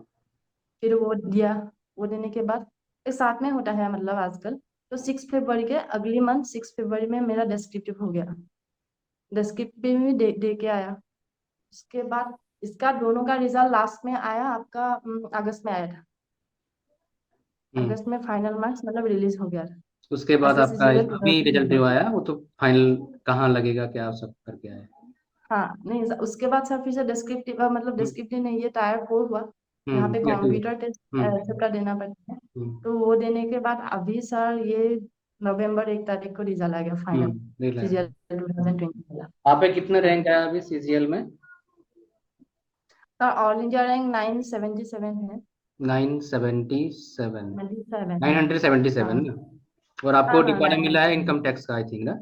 S2: फिर वो दिया। वो देने के बाद एक साथ में होता है मतलब आजकल। तो 6 फरवरी के अगली मंथ 6 फरवरी में मेरा डिस्क्रिप्टिव हो गया। डिस्क्रिप्टिव भी दे के आया। उसके बाद इसका दोनों का रिजल्ट लास्ट में आया, आपका अगस्त में आया था।
S1: हम्म।
S2: अगस्त में फाइनल मार्क्स मतलब रिलीज हो गया था।
S1: उसके बाद
S2: एसएससी
S1: आपका
S2: जीएल
S1: अभी रिजल्ट जो
S2: 2020।
S1: आया वो तो फाइनल कहाँ लगेगा, क्या सब करके आया।
S2: हाँ, नहीं उसके बाद सर फिर से डिस्क्रिप्टिव, मतलब
S1: हम्म।
S2: डिस्क्रिप्टिव नहीं, ये टायर 4 हुआ। यहाँ पे
S1: टियर टू।
S2: कंप्यूटर टेस्ट
S1: हम्म।
S2: सबका देना पड़ता है।
S1: हम्म।
S2: तो वो देने के बाद अभी सर ये नवंबर 1 तारीख को रिजल्ट आ गया फाइनल,
S1: नहीं लगा।
S2: सीजीएल 2020 वाला।
S1: आप पे कितना
S2: हाँ
S1: रैंक आया अभी सीजीएल में।
S2: सर, ऑल इंडिया रैंक 977 है।
S1: 977।
S2: 97
S1: नाइन
S2: हाँ।
S1: हंड्रेड सेवेंटी
S2: हाँ
S1: सेवन ना। और
S2: हाँ
S1: आपको
S2: हाँ,
S1: डिपार्टमेंट मिला है
S2: 997।
S1: इनकम टैक्स का, आई थिंक ना।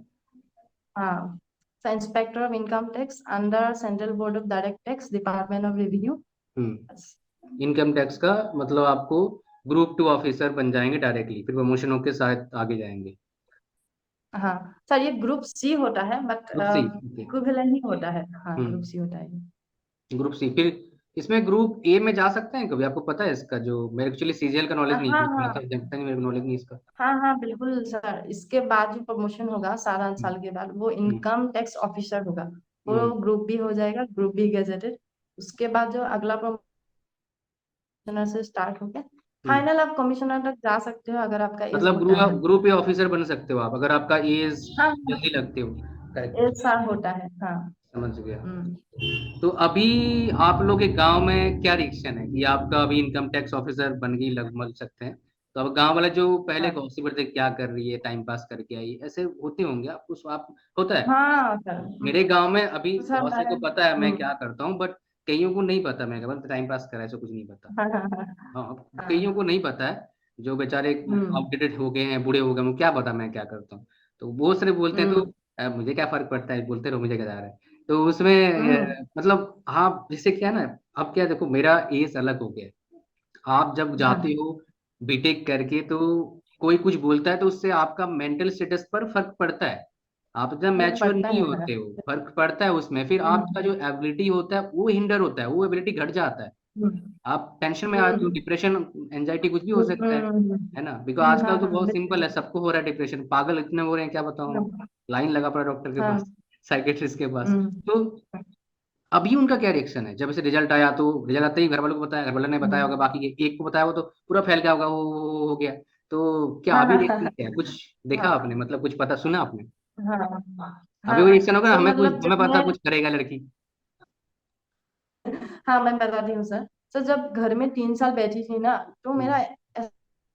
S2: हाँ sir, inspector of income tax under central board of direct tax, department of revenue.
S1: Income tax का मतलब आपको ग्रुप टू ऑफिसर बन जाएंगे डायरेक्टली, फिर प्रमोशन होके शायद आगे जाएंगे।
S2: हाँ सर, ये ग्रुप सी होता है, but
S1: group C. Okay.
S2: Equivalent ही होता है। हाँ, ग्रुप
S1: हम्म।
S2: सी होता है ये।
S1: ग्रुप सी फिर इसमें ग्रुप ए में जा सकते हैं कभी, आपको पता है इसका, जो मेरे एक्चुअली सीजीएल का नॉलेज नहीं
S2: हाँ
S1: है, थोड़ा
S2: हाँ
S1: सा जनता नहीं, मेरे को नॉलेज नहीं इसका।
S2: हाँ हाँ, बिल्कुल सर, इसके बाद जो प्रमोशन होगा 7 साल
S1: हम्म।
S2: के बाद, वो
S1: हम्म।
S2: इनकम टैक्स ऑफिसर होगा। वो
S1: हम्म।
S2: ग्रुप बी हो जाएगा, ग्रुप बी गेजेटेड। उसके बाद जो अगला प्रमोशनर से स्टार्ट होगा,
S1: हम्म।
S2: फाइनल आप कमिश्नर तक जा सकते हो अगर आपका एज
S1: मतलब
S2: होता
S1: ग्रुप
S2: है।
S1: ग्रुप ए ऑफिसर बन सकते हो आप अगर आपका एज
S2: हाँ हाँ,
S1: जल्दी लगते हो। करेक्ट।
S2: एज साल होता है हाँ।
S1: समझ गया।
S2: हम्म।
S1: तो अभी आप लोग के गांव में क्या रिएक्शन है कि आपका अभी इनकम टैक्स ऑफिसर बन गई, लग सकते हैं। तो अब गांव वाले जो पहले
S2: हाँ
S1: गॉसिपर थे, क्या कर रही है, टाइम पास करके आई, ऐसे होते होंगे आप उस आप होता है।
S2: हाँ सर।
S1: मेरे गांव में अभी
S2: तो सर
S1: बहुत से
S2: मैं
S1: को पता है मैं क्या
S2: हम्म।
S1: करता हूँ, बट कईयों को नहीं पता मैं बस टाइम पास करा, ऐसा कुछ नहीं पता।
S2: हाँ हाँ हाँ
S1: हाँ, कईयों
S2: हाँ।
S1: को नहीं पता है, जो बेचारे
S2: हम्म
S1: आउटडेटेड हो गए हैं, बूढ़े हो गए, उनको क्या पता मैं क्या करता हूँ। तो वो सिर्फ बोलते हैं, तो
S2: हम्म
S1: मुझे क्या फर्क पड़ता है, बोलते रहो, मुझे क्या जा रहा है। तो उसमें
S2: हम्म।
S1: मतलब हाँ, जिससे क्या है ना, अब क्या देखो, मेरा एज अलग हो गया है। आप जब जाते
S2: हाँ,
S1: हो बीटेक करके, तो कोई कुछ बोलता है तो उससे आपका मेंटल स्टेटस पर फर्क पड़ता है। आप जब
S2: फर्क
S1: मैच्योर
S2: पड़ता
S1: नहीं
S2: है सर।
S1: होते हो, फर्क पड़ता है उसमें, फिर आपका
S2: हम्म
S1: जो एबिलिटी होता है वो हिंडर होता है, वो एबिलिटी घट जाता है।
S2: हम्म,
S1: आप टेंशन में आ जाते हो,
S2: हम्म,
S1: डिप्रेशन, एंजाइटी कुछ भी हो
S2: हम्म,
S1: सकता है ना। बिकॉज
S2: हाँ
S1: आजकल तो
S2: हाँ
S1: बहुत सिंपल
S2: बिल्कुल।
S1: है, सबको हो रहा है डिप्रेशन, पागल इतने हो रहे हैं क्या बताऊं मैं।
S2: हाँ
S1: लाइन लगा पड़ा डॉक्टर के
S2: हाँ,
S1: पास, साइकेट्रिस्ट के पास।
S2: हम्म,
S1: तो अभी उनका क्या रिएक्शन है जब से रिजल्ट आया? तो रिजल्ट आते ही घर वालों को बताया, घर वालों ने बताया होगा,
S2: हम्म,
S1: बाकी एक को बताया वो तो पूरा फैल गया होगा, वो हो गया। तो क्या
S2: हाँ
S1: अभी
S2: हाँ
S1: रिएक्शन
S2: हाँ
S1: क्या है, कुछ देखा आपने,
S2: हाँ
S1: मतलब कुछ पता सुना आपने?
S2: हाँ
S1: अभी वो
S2: हाँ।
S1: रिएक्शन होगा ना,
S2: तो
S1: हमें कुछ,
S2: मतलब
S1: हमें
S2: जब
S1: पता
S2: मैं,
S1: कुछ करेगा लड़की।
S2: हाँ मैं बताती हूँ सर। तो जब घर में 3 साल बैठी थी ना, तो मेरा
S1: हम्म,
S2: ऐसा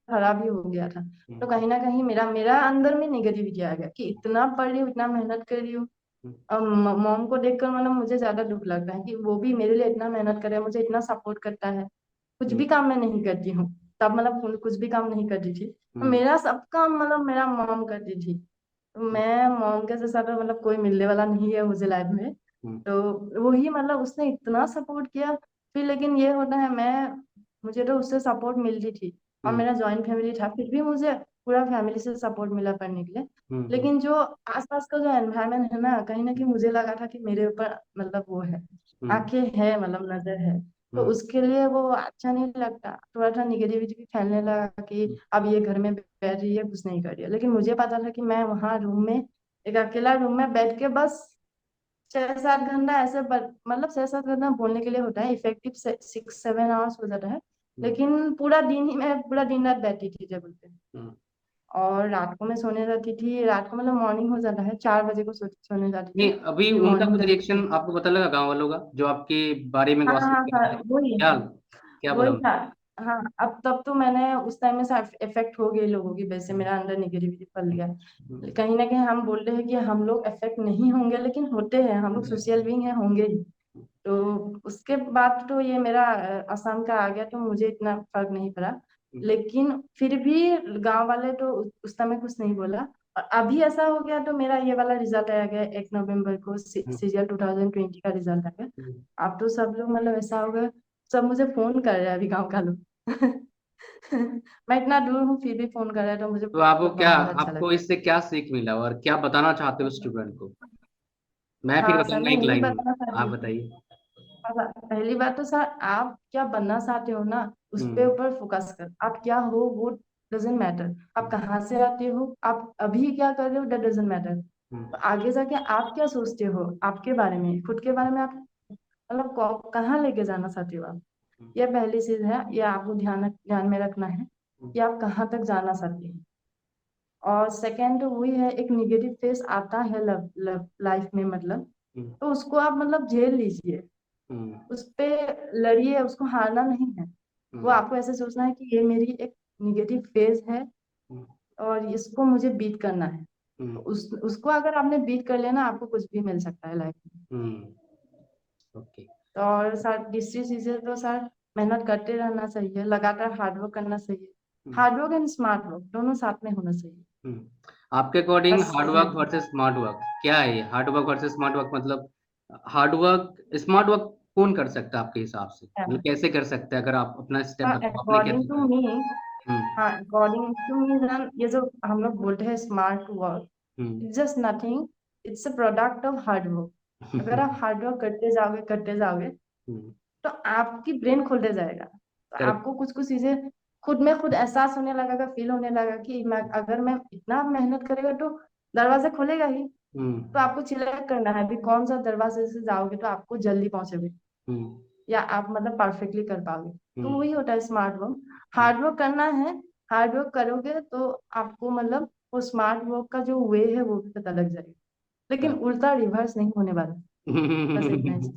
S2: खराब ही हो गया था। तो
S1: हम्म,
S2: कहीं ना कहीं मेरा मेरा अंदर में नेगेटिविटी आ गया कि इतना पढ़ रही हूँ, इतना मेहनत कर रही हूँ।
S1: हम्म,
S2: अब मॉम को देखकर मतलब मुझे ज्यादा दुख लगता है कि वो भी मेरे लिए इतना मेहनत करे, मुझे इतना सपोर्ट करता है। कुछ
S1: हम्म,
S2: भी काम मैं नहीं करती हूँ, तब मतलब कुछ भी काम नहीं करती थी, तो
S1: हम्म,
S2: मेरा सब काम मतलब मेरा मॉम करती थी। तो मैं मॉम के जैसा तो मतलब कोई मिलने वाला नहीं है मुझे लाइफ में।
S1: हम्म,
S2: तो वही मतलब उसने इतना सपोर्ट किया। फिर लेकिन ये होता है, मैं मुझे तो उससे सपोर्ट मिलती थी, और
S1: हम्म,
S2: मेरा जॉइंट फैमिली था, फिर भी मुझे पूरा फैमिली से सपोर्ट मिला पढ़ने के लिए।
S1: हम्म,
S2: लेकिन जो आसपास का जो एनवायरनमेंट है ना कहीं मुझे लगा था कि मेरे ऊपर मतलब वो है,
S1: हम्म,
S2: आंखें है, मतलब नजर है। तो
S1: हम्म,
S2: उसके लिए वो अच्छा नहीं लगता, थोड़ा सा निगेटिविटी भी फैलने लगा कि अब ये घर में बैठ रही है, कुछ नहीं कर रही है। लेकिन मुझे पता था कि मैं वहां रूम में, एक अकेला रूम में बैठ के बस 6-7 घंटा ऐसे मतलब 6-7 घंटा बोलने के लिए होता है, इफेक्टिव 6-7 आवर्स हो जाता है।
S1: हम्म,
S2: लेकिन पूरा दिन ही मैं पूरा दिन रात बैठी थी टेबल पे।
S1: हम्म।
S2: और रात को मैं सोने जाती थी, रात को मतलब मॉर्निंग हो जाता है, 4 बजे को सोने जाती
S1: नहीं,
S2: थी,
S1: अभी
S2: फिर
S1: उनका
S2: मॉर्निंग
S1: कुछ
S2: जाती थी।
S1: रिएक्शन आपको पता लगा गांव वालों का, जो आपके बारे में
S2: हाँ
S1: गॉसिप
S2: हाँ
S1: कर रहे
S2: हाँ,
S1: थे?
S2: वही
S1: क्या क्या बोला
S2: वही था।
S1: उन्होंने?
S2: हाँ, अब तब तो मैंने उस टाइम में इफेक्ट हो गई लोगों की वजह से,
S1: हम्म,
S2: मेरा अंदर निगेटिविटी फैल गया।
S1: हम्म,
S2: कहीं ना कहीं हम बोल रहे हैं कि हम लोग इफेक्ट नहीं होंगे, लेकिन होते हैं, हम लोग सोशल बीइंग है, होंगे ही। तो उसके बाद तो ये मेरा असम का आ गया, तो मुझे इतना फर्क नहीं पड़ा।
S1: हम्म,
S2: लेकिन फिर भी गांव वाले तो उस समय कुछ नहीं बोला। और अभी ऐसा हो गया, तो मेरा ये वाला रिजल्ट आ गया 1 नवंबर को,
S1: हम्म,
S2: सीजीएल 2020 का रिजल्ट आ गया।
S1: हम्म।
S2: अब तो सब लोग मतलब ऐसा होगा, सब मुझे फोन कर रहे हैं अभी गांव का लोग। मैं इतना दूर हूँ फिर भी फोन कर रहे हैं, तो मुझे
S1: तो आपको क्या,
S2: बहुत अच्छा
S1: आपको
S2: लगता है।
S1: इससे क्या सीख मिला और क्या बताना चाहते हो स्टूडेंट को? मैं फिर
S2: हाँ सर,
S1: बताऊंगा
S2: मैं
S1: एक
S2: यही
S1: लाइन में।
S2: बताना
S1: आप
S2: चाहती हूँ।
S1: बताइए।
S2: पहली बात तो सर, आप क्या बनना चाहते हो ना, उस पे
S1: हम्म,
S2: ऊपर फोकस कर। आप क्या हो वो डजेंट मैटर, आप कहाँ से आते हो, आप अभी क्या कर रहे हो, दैट डजेंट मैटर।
S1: हम्म,
S2: तो आगे जाके आप क्या सोचते हो आपके बारे में, खुद के बारे में, आप मतलब कहाँ लेके जाना चाहते हो आप।
S1: हम्म,
S2: ये पहली चीज है, ये आपको ध्यान ध्यान में रखना है
S1: हम्म,
S2: कि आप कहाँ तक जाना चाहते हैं। और सेकेंड तो वही है, एक निगेटिव फेस आता है लाइफ में मतलब,
S1: हम्म,
S2: तो उसको आप मतलब झेल लीजिए,
S1: हम्म,
S2: उस पे लड़िए, उसको हारना नहीं है। वो
S1: हम्म,
S2: आपको ऐसे सोचना है कि ये मेरी एक निगेटिव फेज है,
S1: हम्म,
S2: और इसको मुझे बीट करना है। तो
S1: हम्म,
S2: उसको अगर आपने बीट कर लिया ना, आपको कुछ भी मिल सकता है लाइफ में।
S1: हम्म। ओके।
S2: और सर दूसरी चीजें तो सर, मेहनत करते रहना चाहिए, लगातार हार्डवर्क करना चाहिए।
S1: हम्म,
S2: हार्डवर्क एंड स्मार्ट वर्क दोनों साथ में होना चाहिए।
S1: हम्म। आपके अकॉर्डिंग
S2: बस
S1: हार्ड
S2: यही
S1: वर्क
S2: है।
S1: वर्सेस स्मार्ट वर्क क्या है? ये hard work versus smart work मतलब, हार्ड वर्क स्मार्ट वर्क कौन कर सकता है आपके हिसाब से, मतलब कैसे कर सकते हैं? अगर आप अपना स्टेप बताओ, आपने
S2: अकॉर्डिंग
S1: कैसे
S2: टू
S1: किया?
S2: मी,
S1: हम्म,
S2: हाँ अकॉर्डिंग टू मी जान, ये जो हम लोग बोलते हैं smart work,
S1: hmm,
S2: it's just nothing, it's a product of hard work. अगर आप हार्ड वर्क करते जाओगे,
S1: हम्म।
S2: तो आपकी ब्रेन खुलते जाएगा, तो
S1: करेक्ट।
S2: आपको कुछ कुछ चीजें खुद में खुद एहसास होने लगेगा, फील होने लगा कि अगर मैं इतना मेहनत करेगा तो दरवाजा खुलेगा ही।
S1: हम्म,
S2: तो आपको सिलेक्ट करना है अभी कौन सा दरवाजे से जाओगे तो आपको जल्दी पहुंचोगे,
S1: हम्म,
S2: या आप मतलब परफेक्टली कर पाओगे। तो
S1: हम्म,
S2: वही होता है स्मार्ट वर्क, हार्ड वर्क करना है। हार्ड वर्क करोगे तो आपको मतलब वो स्मार्ट वर्क का जो वे है वो भी पता लग जाएगा, लेकिन
S1: करेक्ट।
S2: उल्टा रिवर्स नहीं होने वाला। बस इतना ही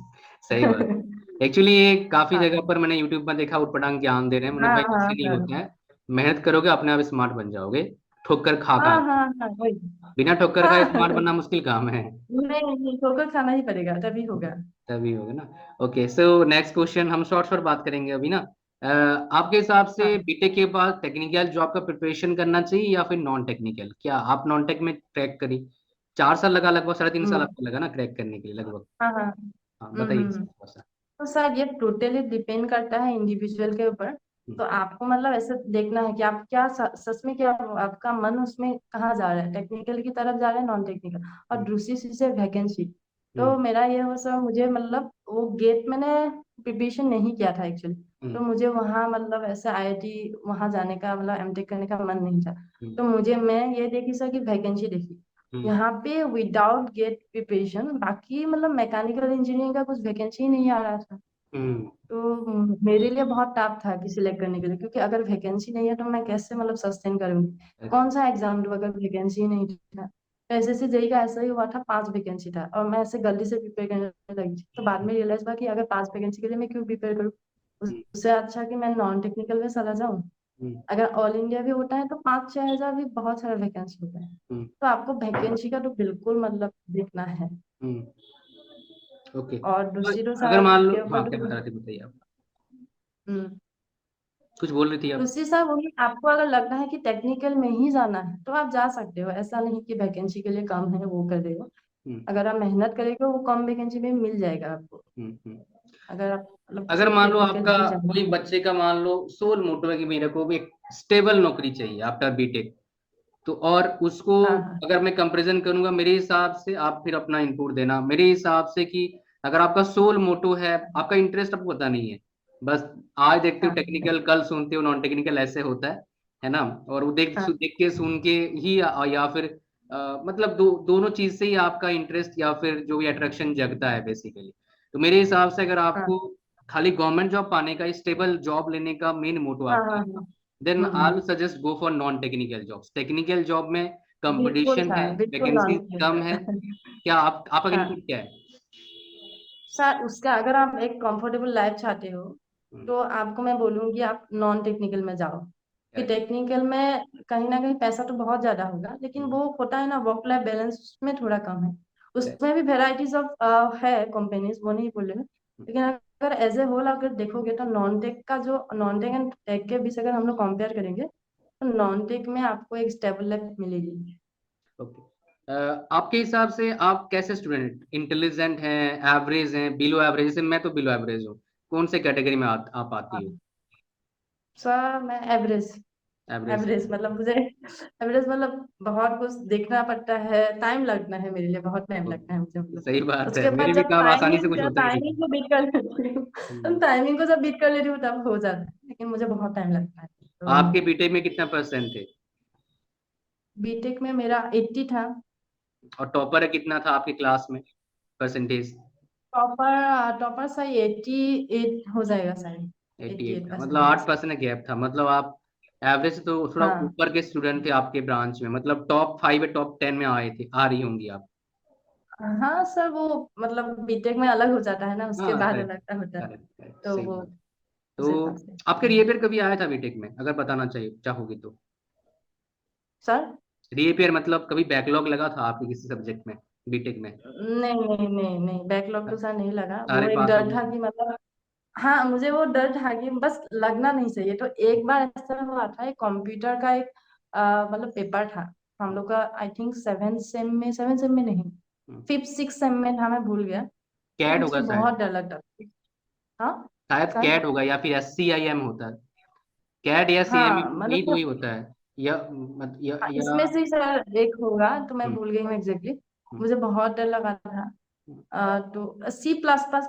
S1: सही बात।
S2: चीज।
S1: एक्चुअली ये काफी
S2: हाँ
S1: जगह पर मैंने यूट्यूब पर देखा, उटपटांग ज्ञान दे रहे हैं, मैंने
S2: हाँ
S1: भाई
S2: हाँ
S1: ऐसे नहीं
S2: सर,
S1: होता है। मेहनत करोगे अपने आप स्मार्ट बन जाओगे, ठोकर खा
S2: हाँ
S1: खा।
S2: हाँ हाँ वही।
S1: बिना ठोकर का
S2: हाँ
S1: स्मार्ट बनना मुश्किल काम है।
S2: नहीं नहीं, ठोकर खाना ही पड़ेगा तभी होगा।
S1: तभी होगा ना। ओके, सो नेक्स्ट क्वेश्चन, हम शॉर्ट शॉर्ट बात करेंगे अभी ना। आपके हिसाब से
S2: हाँ।
S1: बीटेक के बाद टेक्निकल जॉब का प्रिपरेशन करना चाहिए या फिर नॉन टेक्निकल? क्या आप नॉन टेक में क्रैक करी? 4 साल लगा, लगभग 3.5 साल
S2: हम्म,
S1: आपको लगा ना क्रैक करने के लिए लगभग।
S2: हाँ हाँ,
S1: हाँ, बताइए
S2: हम्म।
S1: थोड़ा सा।
S2: तो सर ये टोटली डिपेंड करता है इंडिविजुअल के ऊपर।
S1: हम्म,
S2: तो आपको मतलब ऐसे देखना है कि आप क्या सच में क्या, आपका मन उसमें कहाँ जा रहा है, टेक्निकल की तरफ जा रहा है, नॉन टेक्निकल। और
S1: हम्म,
S2: दूसरी चीज है वैकेंसी। तो मेरा ये हुआ सर, मुझे मतलब वो गेट मैंने प्रिपरेशन नहीं किया था एक्चुअली। तो मुझे वहाँ मतलब ऐसे आईआईटी वहाँ जाने का मतलब एमटेक करने का मन नहीं था। तो मुझे मैं ये देखी सर कि वैकेंसी देखी यहाँ पे विदाउट गेट प्रिपरेशन, बाकी मतलब मैकेनिकल इंजीनियरिंग का कुछ वैकेंसी ही नहीं आ रहा था। तो मेरे लिए बहुत टफ था कि सिलेक्ट करने के लिए, क्योंकि अगर वैकेंसी नहीं है तो मैं कैसे मतलब सस्टेन करूंगी, कौन सा एग्जाम दूँ अगर वैकेंसी ही नहीं था। तो एसएससी जेई का ऐसा ही हुआ था, 5 वैकेंसी था और मैं ऐसे गलती से प्रिपेयर करने लगी थी। तो बाद में रियलाइज हुआ कि अगर 5 वैकेंसी के लिए मैं क्यों प्रिपेयर करूँ, उससे अच्छा कि मैं नॉन टेक्निकल में चला जाऊँ। अगर ऑल इंडिया भी होता है तो 5-6 हजार भी बहुत सारा वैकेंसी होता है। तो आपको वैकेंसी का तो बिल्कुल मतलब देखना है।
S1: ओके।
S2: और
S1: तो
S2: दूसरी तो
S1: अगर
S2: साहब
S1: मान लो,
S2: के
S1: हाँ,
S2: ऊपर
S1: क्या
S2: तो
S1: बता रहे थे, बताइए आप।
S2: हम्म
S1: कुछ बोल रही थी आप।
S2: दूसरी साहब वही, आपको अगर लगता है कि टेक्निकल में ही जाना है तो आप जा सकते हो, ऐसा नहीं कि वैकेंसी के लिए कम है वो कर देगा।
S1: हम्म
S2: अगर आप मेहनत करेंगे वो कम वैकेंसी में मिल जाएगा आपको,
S1: हम्म।
S2: अगर आप मतलब
S1: अगर
S2: सिर्फ
S1: मान लो
S2: टेक्निकल
S1: आपका
S2: ही जाना
S1: कोई
S2: है।
S1: बच्चे का, मान लो सोल मोटो है कि मेरे को भी एक स्टेबल नौकरी चाहिए आफ्टर बीटेक, तो और उसको
S2: हाँ हाँ
S1: अगर मैं कंपैरिजन करूंगा मेरे हिसाब से, आप फिर अपना इनपुट देना मेरे हिसाब से, कि अगर आपका सोल मोटो है, आपका इंटरेस्ट आपको पता नहीं है, बस आज देखते हो
S2: हाँ
S1: टेक्निकल, कल सुनते हो नॉन टेक्निकल, ऐसे होता है ना। और वो
S2: हाँ
S1: देख के सुन के ही, या फिर मतलब दोनों चीज से ही आपका इंटरेस्ट या फिर जो भी अट्रैक्शन जगता है बेसिकली। तो मेरे हिसाब से अगर
S2: हाँ
S1: आपको खाली गवर्नमेंट जॉब पाने का, स्टेबल जॉब लेने का मेन मोटो
S2: हाँ
S1: आपका
S2: हाँ
S1: है,
S2: हाँ
S1: then
S2: hmm,
S1: I suggest go for non technical jobs. Technical job में
S2: बिल्कुल
S1: कंपटीशन है,
S2: सर, बिल्कुल
S1: वैकेंसी
S2: नॉन
S1: कम है।
S2: टेक्निकल।
S1: क्या आप, आपका
S2: हाँ
S1: इनपुट क्या है?
S2: सर, उसका अगर आप एक कंफर्टेबल लाइफ चाहते हो
S1: हम्म,
S2: तो आपको मैं बोलूंगी आप नॉन टेक्निकल में जाओ। कि
S1: correct,
S2: टेक्निकल में कहीं ना कहीं पैसा तो बहुत ज्यादा होगा, लेकिन
S1: हम्म,
S2: वो होता है ना वर्क लाइफ बैलेंस उसमें थोड़ा कम है।
S1: correct,
S2: उसमें भी वेराइटीज ऑफ है कंपनीज, वो नहीं बोल रहे हैं।
S1: हम्म,
S2: लेकिन अगर एज ए होल अगर देखोगे तो नॉन टेक का जो नॉन टेक एंड टेक के बीच अगर हम लोग कंपेयर करेंगे तो नॉन टेक में आपको एक स्टेबल लाइफ मिलेगी।
S1: ओके। आपके हिसाब से आप कैसे स्टूडेंट, इंटेलिजेंट हैं, एवरेज हैं, बिलो एवरेज? जैसे मैं तो बिलो एवरेज हूँ, कौन से कैटेगरी में आप आती हो?
S2: सर मैं एवरेज।
S1: एवरेज है।
S2: एवरेज मतलब मुझे एवरेज मतलब बहुत कुछ देखना पड़ता है, टाइम लगता है, मेरे लिए बहुत टाइम लगता है मुझे मतलब।
S1: सही बात है,
S2: उसके
S1: मेरे
S2: बाद
S1: भी
S2: जब
S1: काम आसानी से
S2: टाइमिंग
S1: कुछ होता ही
S2: टाइमिंग
S1: नहीं।
S2: को बीट कर लेती हूँ,
S1: हम्म।
S2: टाइमिंग को जब बीट कर लेती हूँ तब हो जाता है, लेकिन मुझे बहुत टाइम लगता है। तो
S1: आपके बीटेक में कितना परसेंट थे?
S2: बीटेक में मेरा 80 था।
S1: और टॉपर कितना था आपकी क्लास में, परसेंटेज?
S2: टॉपर टॉपर सही 88 हो जाएगा शायद,
S1: 88
S2: 88
S1: था, मतलब
S2: परसेंटेज
S1: 8% गैप था। मतलब आप एवरेज तो थोड़ा
S2: हाँ
S1: ऊपर के स्टूडेंट थे आपके ब्रांच में, मतलब टॉप 5 या टॉप 10 में आए थे, आ रही होंगी आप।
S2: हाँ सर, वो मतलब बीटेक में अलग हो जाता है ना, उसके
S1: हाँ,
S2: बाद
S1: करेक्ट,
S2: अलग का होता है।
S1: करेक्ट, करेक्ट,
S2: तो
S1: सही
S2: वो
S1: बात।
S2: उस
S1: तो
S2: हिसाब से
S1: आपके रीअपीयर कभी आया था बीटेक में, अगर बताना चाहिए चाहोगी तो?
S2: सर।
S1: रीअपीयर मतलब कभी बैकलॉग लगा था आपके किसी सब्जेक्ट में, बीटेक में?
S2: नहीं नहीं नहीं नहीं, बैकलॉग तो सर नहीं लगा, वो
S1: सारे
S2: एक
S1: पास हो
S2: डर
S1: गए
S2: था
S1: थे?
S2: कि मतलब हाँ मुझे वो डर था कि बस लगना नहीं चाहिए। तो एक बार ऐसा हुआ था, एक कंप्यूटर का एक मतलब पेपर था हम लोग का, आई थिंक 7 सेम में नहीं,
S1: हम्म।
S2: 5th 6th सेम में था, मैं भूल गया। तो
S1: कैट
S2: मुझे
S1: होगा शायद।
S2: बहुत डर लगता था। हाँ
S1: शायद
S2: सर।
S1: कैट होगा या फिर SCIM होता है। कैट या CME
S2: हाँ
S1: नहीं, तो
S2: मतलब
S1: ही होता है।
S2: हाँ,
S1: या
S2: इसमें से ही सर एक होगा, तो मैं
S1: हम्म,
S2: भूल गई हूँ एग्जैक्टली।
S1: हम्म।
S2: मुझे बहुत डर लगा था। तो C++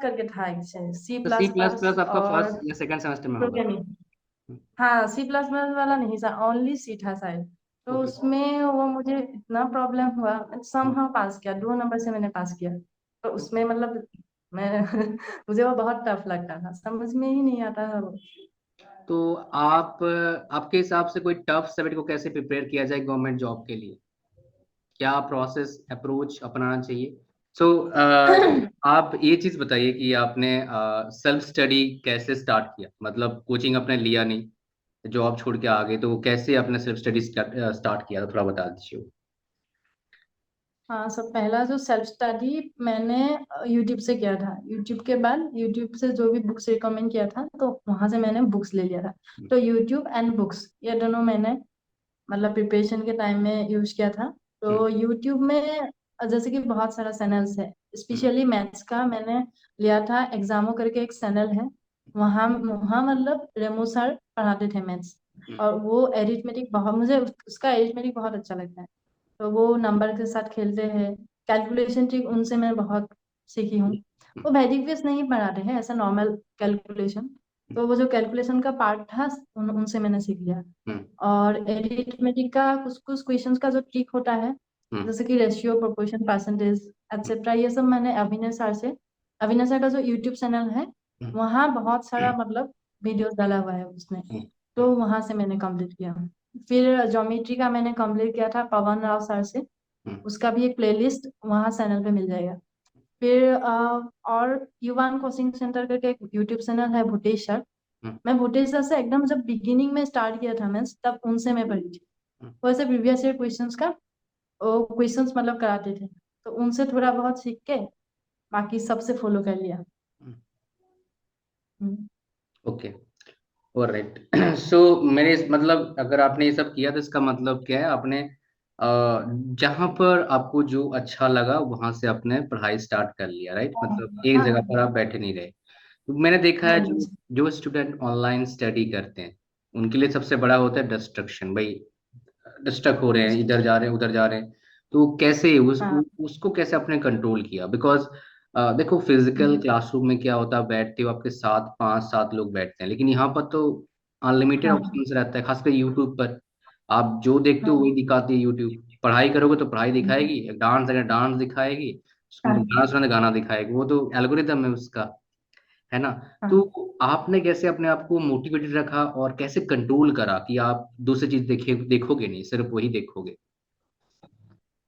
S2: करके था एक, सी
S1: तो C
S2: plus
S1: plus
S2: plus
S1: plus आपका
S2: और
S1: फर्स्ट या सेकंड सेमेस्टर में होगा।
S2: प्रोग्रामिंग। हाँ C++ वाला नहीं था, ओनली सी था शायद। तो
S1: ओके।
S2: उसमें वो मुझे इतना प्रॉब्लम हुआ, समहाउ पास किया, 2 नंबर से मैंने पास किया। तो उसमें मतलब मैं मुझे वो बहुत टफ लगता था, समझ में ही नहीं आता था वो।
S1: तो आप, आपके हिसाब से कोई टफ सब्जेक्ट को कैसे प्रिपेयर किया जाए गवर्नमेंट जॉब के लिए? क्या प्रोसेस अप्रोच अपनाना चाहिए? सो आप ये चीज बताइए कि आपने सेल्फ स्टडी कैसे स्टार्ट किया, मतलब कोचिंग आपने लिया नहीं, जॉब छोड़ के आ गए, तो कैसे आपने सेल्फ स्टडी स्टार्ट किया, तो थोड़ा बता दीजिए।
S2: हाँ, सब पहला जो सेल्फ स्टडी मैंने यूट्यूब से किया था। यूट्यूब के बाद यूट्यूब से जो भी बुक्स रिकमेंड किया था तो वहां से मैंने बुक्स ले लिया था। तो यूट्यूब एंड बुक्स ये दोनों मैंने मतलब प्रिपरेशन के टाइम में यूज किया था।
S1: हम्म,
S2: तो यूट्यूब में जैसे कि बहुत सारा चैनल्स है,
S1: हम्म,
S2: स्पेशली मैथ्स का मैंने लिया था। एग्जामो करके एक चैनल है, वहाँ वहाँ मतलब रेमो सर पढ़ाते थे मैथ्स।
S1: हम्म,
S2: और वो एरिथमेटिक बहुत, मुझे उसका एरिथमेटिक बहुत अच्छा लगता है। तो वो नंबर के साथ खेलते हैं, कैलकुलेशन ट्रिक उनसे मैं बहुत सीखी हूँ। वो वैदिक बेस नहीं पढ़ाते हैं, ऐसा नॉर्मल कैलकुलेशन। तो वो जो कैलकुलेशन का पार्ट था उनसे मैंने सीख लिया। और एरिथमेटिक का कुछ कुछ क्वेश्चंस का जो ट्रिक होता है, जैसे कि रेशियो, प्रोपोर्शन, परसेंटेज एक्सेट्रा, ये सब मैंने अभिनय सर से, अभिनय सर का जो यूट्यूब चैनल है वहाँ बहुत सारा मतलब वीडियोस डाला हुआ है उसने, तो वहां से मैंने कंप्लीट किया। फिर ज्योमेट्री का मैंने कंप्लीट किया था पवन राव सर से, उसका भी एक प्लेलिस्ट वहाँ चैनल पे मिल जाएगा। फिर और युवान कोचिंग सेंटर करके एक यूट्यूब चैनल है, भूटेश सर। मैं भूटेश सर से एकदम जब बिगिनिंग में स्टार्ट किया था मैं, तब उनसे मैं पढ़ी थी। वैसे प्रीवियस ईयर क्वेश्चंस का वो क्वेश्चंस मतलब कराते थे, तो उनसे थोड़ा बहुत सीख के बाकी सबसे फॉलो कर लिया। हम्म।
S1: Okay, alright. सो मेरे मतलब अगर आपने ये सब किया तो इसका मतलब क्या है, आपने जहां पर आपको जो अच्छा लगा वहां से आपने पढ़ाई स्टार्ट कर लिया, राइट?
S2: हाँ
S1: मतलब एक
S2: हाँ
S1: जगह पर आप बैठे नहीं रहे। तो मैंने देखा है
S2: हाँ
S1: जो
S2: जी।
S1: जो स्टूडेंट ऑनलाइन स्टडी करते हैं उनके लिए सबसे बड़ा होता है डिस्ट्रक्शन। भाई डिस्ट्रक्ट हो रहे हैं, इधर जा रहे हैं उधर जा रहे हैं। तो कैसे
S2: हाँ।
S1: उसको कैसे आपने कंट्रोल किया? बिकॉज देखो फिजिकल
S2: हम्म।
S1: क्लासरूम में क्या होता है, बैठते हो आपके साथ पांच सात लोग बैठते हैं, लेकिन यहाँ पर तो अनलिमिटेड
S2: हाँ
S1: ऑप्शंस रहता है, खासकर यूट्यूब पर। आप जो देखते हो
S2: हाँ
S1: वही दिखाती है यूट्यूब। पढ़ाई करोगे तो पढ़ाई
S2: हम्म,
S1: दिखाएगी, डांस अगर डांस दिखाएगी,
S2: हाँ
S1: गाना सुना तो गाना दिखाएगी। वो तो एल्गोरिदम है उसका, है ना? तो
S2: हाँ
S1: आपने कैसे अपने आप को मोटिवेटेड रखा और कैसे कंट्रोल करा कि आप दूसरी चीज देखोगे नहीं, सिर्फ वही देखोगे?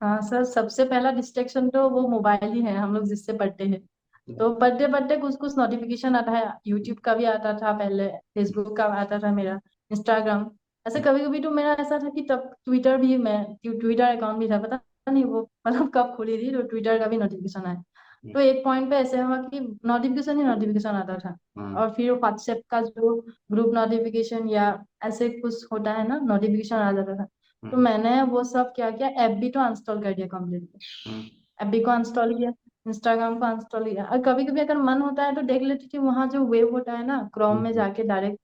S2: हाँ सर, सबसे पहला डिस्ट्रैक्शन तो वो मोबाइल ही है हम लोग जिससे पढ़ते हैं। तो पढ़ते पढ़ते कुछ कुछ नोटिफिकेशन आता है, यूट्यूब का भी आता था पहले, फेसबुक का आता था मेरा, इंस्टाग्राम। ऐसे कभी कभी तो मेरा ऐसा था कि तब ट्विटर भी, मैं ट्विटर अकाउंट भी था, पता नहीं वो मतलब कब खुली थी, तो ट्विटर का भी नोटिफिकेशन आया। तो एक पॉइंट पे ऐसे हुआ कि नोटिफिकेशन ही नोटिफिकेशन आता था।
S1: हम्म।
S2: और फिर व्हाट्सएप का जो ग्रुप नोटिफिकेशन या ऐसे कुछ होता है ना, नोटिफिकेशन आ जाता था। तो
S1: हम्म।
S2: मैंने वो सब क्या किया, ऐप भी तो अनस्टॉल कर दिया कम्प्लीटली।
S1: हम्म।
S2: एफबी को अनस्टॉल किया, इंस्टाग्राम को अनस्टॉल किया, और कभी कभी अगर मन होता है तो देख लेती थी, वहां जो वेब होता है ना क्रोम में
S1: हम्म।
S2: जाके डायरेक्ट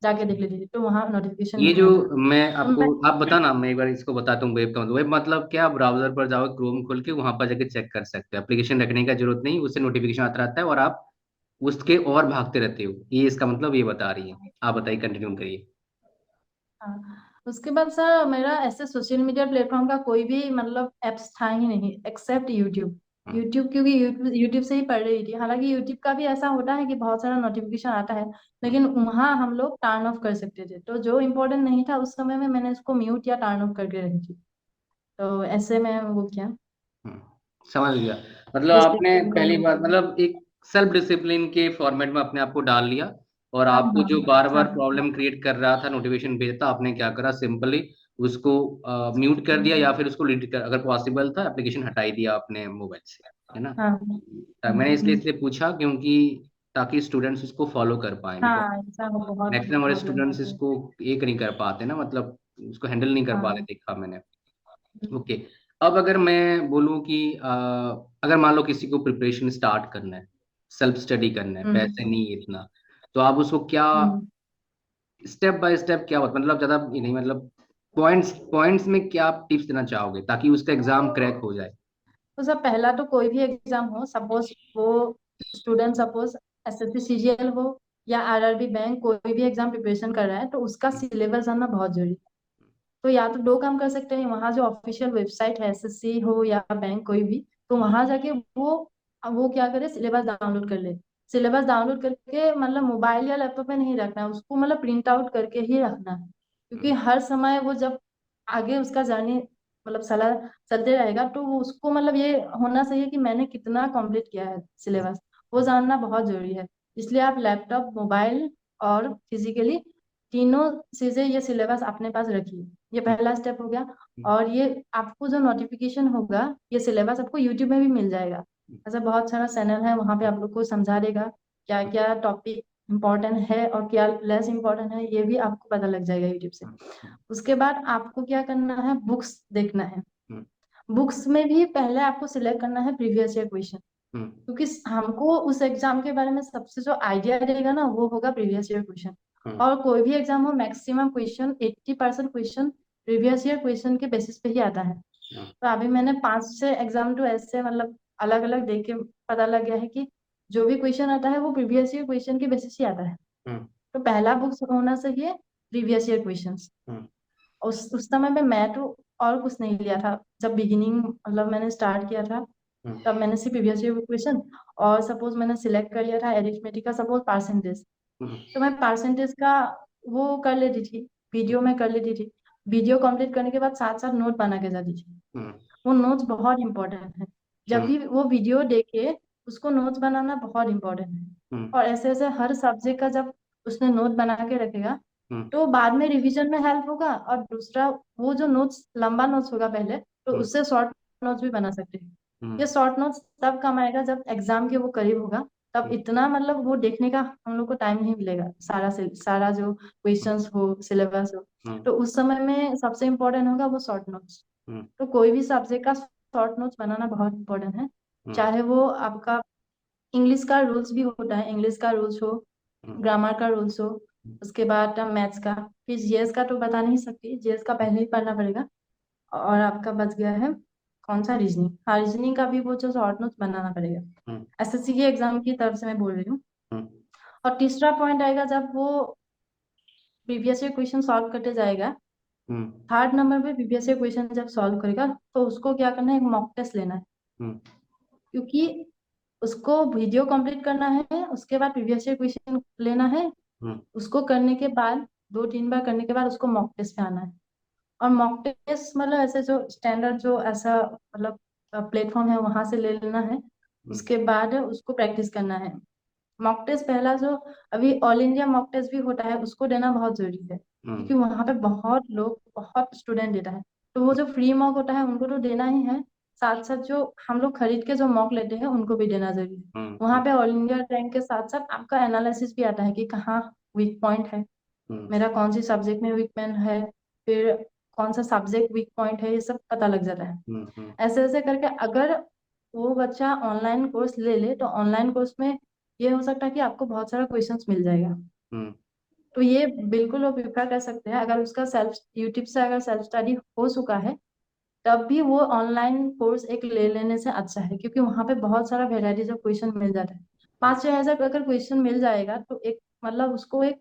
S2: जाके देख लेती थी, तो वहां नोटिफिकेशन
S1: ये
S2: नहीं
S1: जो
S2: आता।
S1: मैं
S2: तो
S1: आपको,
S2: मैं,
S1: आप बताना, मैं एक बार इसको बताता हूँ। वेब का मतलब, वेब मतलब क्या? ब्राउजर पर जाओ, क्रोम खोल के वहां पर जाके चेक कर सकते हो, एप्लीकेशन रखने का जरूरत नहीं, उससे नोटिफिकेशन आता रहता है और आप उसके और भागते रहते हो। ये इसका मतलब ये बता रही है। आप बताइए, कंटिन्यू करिए।
S2: हाँ, उसके बाद सर मेरा ऐसे सोशल मीडिया प्लेटफॉर्म का कोई भी मतलब एप्स था ही नहीं एक्सेप्ट यूट्यूब।
S1: हम्म।
S2: यूट्यूब क्योंकि यूट्यूब यूट्यूब से ही पढ़ रही थी, हालांकि यूट्यूब का भी ऐसा होता है कि बहुत सारा नोटिफिकेशन आता है,
S1: हम्म।
S2: लेकिन वहाँ हम लोग टर्न ऑफ कर सकते थे, तो जो इम्पोर्टेंट नहीं था उस समय में मैंने उसको म्यूट या टर्न ऑफ करके रखी थी। तो ऐसे में वो किया।
S1: हम्म, समझ गया। मतलब आपने
S2: डिस्ट्रिक्ट
S1: पहली
S2: को।
S1: बार मतलब एक सेल्फ डिसिप्लिन के फॉर्मेट में अपने आप को डाल लिया, और
S2: हाँ
S1: आपको
S2: हाँ
S1: जो बार बार
S2: हाँ
S1: प्रॉब्लम क्रिएट कर रहा था, नोटिफिकेशन भेजता, आपने क्या करा? सिंपली उसको म्यूट कर दिया, या फिर उसको डिलीट कर, अगर पॉसिबल था एप्लीकेशन हटा ही दिया अपने मोबाइल से, है ना?
S2: हाँ
S1: मैंने इसलिए
S2: हम्म,
S1: इसलिए पूछा क्योंकि ताकि स्टूडेंट्स उसको फॉलो कर पाए, बिकॉज
S2: हाँ ऐसा बहुत
S1: मैक्सिमम हमारे
S2: प्रॉब्लम
S1: स्टूडेंट्स
S2: होता है।
S1: इसको एक नहीं कर पाते ना, मतलब उसको हैंडल नहीं कर पा रहे,
S2: हाँ
S1: देखा मैंने। ओके। अब अगर मैं बोलूँ कि अगर मान लो किसी को प्रिपरेशन स्टार्ट करना है, सेल्फ स्टडी करना है,
S2: हम्म
S1: पैसे नहीं है इतना, तो आप उसको क्या
S2: हम्म।
S1: स्टेप बाय स्टेप क्या होता, मतलब ज्यादा ये नहीं, मतलब पॉइंट्स पॉइंट्स में क्या आप टिप्स देना चाहोगे ताकि उसका एग्जाम क्रैक हो जाए?
S2: तो सर पहला तो कोई भी एग्जाम हो, सपोज वो स्टूडेंट सपोज एसएससी सीजीएल हो या आरआरबी बैंक, कोई भी एग्जाम प्रिपरेशन कर रहा है तो उसका सिलेबस जानना बहुत जरूरी है। तो या तो दो काम कर सकते हैं, वहाँ जो ऑफिशियल वेबसाइट है एसएससी हो या बैंक कोई भी, तो वहां जाके वो क्या करे, सिलेबस डाउनलोड कर ले। सिलेबस डाउनलोड करके मतलब मोबाइल या लैपटॉप में नहीं रखना है उसको, मतलब प्रिंट आउट करके ही रखना है, क्योंकि हर समय वो जब आगे उसका जर्नी मतलब सला चलते रहेगा, तो वो उसको मतलब ये होना चाहिए कि मैंने कितना कंप्लीट किया है सिलेबस, वो जानना बहुत जरूरी है। इसलिए आप लैपटॉप, मोबाइल और फिजिकली तीनों चीजें ये सिलेबस अपने पास रखिए। ये पहला स्टेप हो गया। और ये आपको जो नोटिफिकेशन होगा, ये सिलेबस आपको यूट्यूब में भी मिल जाएगा। ऐसा बहुत सारा चैनल है, वहां पे आप लोग को समझा देगा क्या क्या टॉपिक इम्पोर्टेंट है और क्या लेस इम्पोर्टेंट है, ये भी आपको पता लग जाएगा यूट्यूब से। उसके बाद आपको क्या करना है, बुक्स देखना है। बुक्स में भी पहले आपको सिलेक्ट करना है प्रीवियस ईयर क्वेश्चन, क्योंकि हमको उस एग्जाम के बारे में सबसे जो आइडिया रहेगा ना वो होगा प्रीवियस ईयर क्वेश्चन। और कोई भी एग्जाम हो, maximum question 80% question previous year question के बेसिस पे ही आता है। तो अभी मैंने 5 से एग्जाम तो ऐसे मतलब अलग अलग देख के पता लग गया है कि जो भी क्वेश्चन आता है वो प्रीवियस ईयर क्वेश्चन के बेसिस ही आता है।
S1: हम्म।
S2: तो पहला बुक होना चाहिए प्रीवियस ईयर क्वेश्चंस।
S1: हम्म।
S2: उस समय पे मैं तो और कुछ नहीं लिया था, जब बिगिनिंग मतलब मैंने स्टार्ट किया था
S1: हम्म।
S2: तब मैंने सिर्फ प्रीवियस ईयर क्वेश्चन, और सपोज मैंने सिलेक्ट कर लिया था एरिथमेटिक का सपोज परसेंटेज,
S1: हम्म।
S2: तो मैं परसेंटेज का वो कर लेती थी, वीडियो में कर लेती थी। वीडियो कंप्लीट करने के बाद साथ साथ नोट बना के जाती थी।
S1: हम्म।
S2: वो नोट्स बहुत इंपॉर्टेंट है, जब
S1: हम्म।
S2: भी वो वीडियो देखे उसको नोट्स बनाना बहुत इंपॉर्टेंट है।
S1: हम्म।
S2: और ऐसे ऐसे हर सब्जेक्ट का जब उसने नोट बना के रखेगा
S1: हम्म।
S2: तो बाद में रिवीजन में हेल्प होगा। और दूसरा, वो जो नोट्स लंबा नोट्स होगा पहले, तो
S1: हम्म।
S2: उससे शॉर्ट नोट्स भी बना सकते हैं।
S1: हम्म।
S2: ये शॉर्ट नोट्स तब काम आएगा जब एग्जाम के वो करीब होगा, तब
S1: हम्म।
S2: इतना मतलब वो देखने का हम लोग को टाइम नहीं मिलेगा, सारा से सारा जो क्वेश्चंस हो, सिलेबस हो।
S1: हम्म।
S2: तो उस समय में सबसे इम्पोर्टेंट होगा वो शॉर्ट नोट्स।
S1: हम्म।
S2: तो कोई भी सब्जेक्ट का शॉर्ट नोट्स बनाना बहुत इम्पोर्टेंट है।
S1: हम्म।
S2: चाहे वो आपका इंग्लिश का रूल्स भी होता है, इंग्लिश का रूल्स हो,
S1: हम्म।
S2: ग्रामर का रूल्स हो, उसके बाद मैथ्स का। फिर जीएस का तो बता नहीं सकती, जीएस का पहले ही पढ़ना पड़ेगा। और आपका बच गया है कौन सा, रीजनिंग। हाँ, रीजनिंग का भी वो जो शॉर्ट नोट्स बनाना पड़ेगा,
S1: हम्म।
S2: एसएससी के एग्जाम की तरफ से मैं बोल रही हूँ।
S1: हम्म।
S2: और तीसरा पॉइंट आएगा जब वो प्रीवियस ईयर क्वेश्चन सॉल्व करते जाएगा,
S1: हम्म।
S2: थर्ड नंबर पे प्रीवियस ईयर क्वेश्चन जब सॉल्व करेगा तो उसको क्या करना है, एक मॉक टेस्ट लेना है।
S1: हम्म।
S2: क्योंकि उसको वीडियो कंप्लीट करना है, उसके बाद प्रीवियस ईयर क्वेश्चन लेना है।
S1: हम्म।
S2: उसको करने के बाद 2-3 बार करने के बाद उसको मॉक टेस्ट पे आना है। और मॉक टेस्ट मतलब ऐसे जो स्टैंडर्ड जो ऐसा मतलब प्लेटफॉर्म है वहां से ले लेना है।
S1: हम्म।
S2: उसके बाद उसको प्रैक्टिस करना है। मॉक टेस्ट पहला जो अभी ऑल इंडिया मॉक टेस्ट भी होता है उसको देना बहुत जरूरी है,
S1: हम्म।
S2: क्योंकि वहां पे बहुत लोग बहुत स्टूडेंट देता है। तो वो जो फ्री मॉक होता है उनको तो देना ही है, साथ साथ जो हम लोग खरीद के जो मॉक लेते हैं उनको भी देना जरूरी है।
S1: हम्म।
S2: वहां पे ऑल इंडिया रैंक के साथ साथ आपका एनालिसिस भी आता है कि कहाँ वीक पॉइंट है,
S1: हम्म।
S2: मेरा कौन सी सब्जेक्ट में वीक पॉइंट है, फिर कौन सा सब्जेक्ट वीक पॉइंट है, ये सब पता लग जाता है।
S1: हम्म। हम्म।
S2: ऐसे ऐसे करके अगर वो बच्चा ऑनलाइन कोर्स ले ले तो ऑनलाइन कोर्स में ये हो सकता है कि आपको बहुत सारा क्वेश्चंस मिल जाएगा।
S1: हम्म।
S2: तो ये बिल्कुल वो प्रिफर कर सकते हैं, अगर उसका सेल्फ यूट्यूब से अगर सेल्फ स्टडी हो चुका है तब भी वो ऑनलाइन कोर्स एक ले लेने से अच्छा है, क्योंकि वहां पे बहुत सारा वेराइटीज ऑफ क्वेश्चन मिल जाता है। 5-6 हजार अगर क्वेश्चन मिल जाएगा तो एक मतलब उसको एक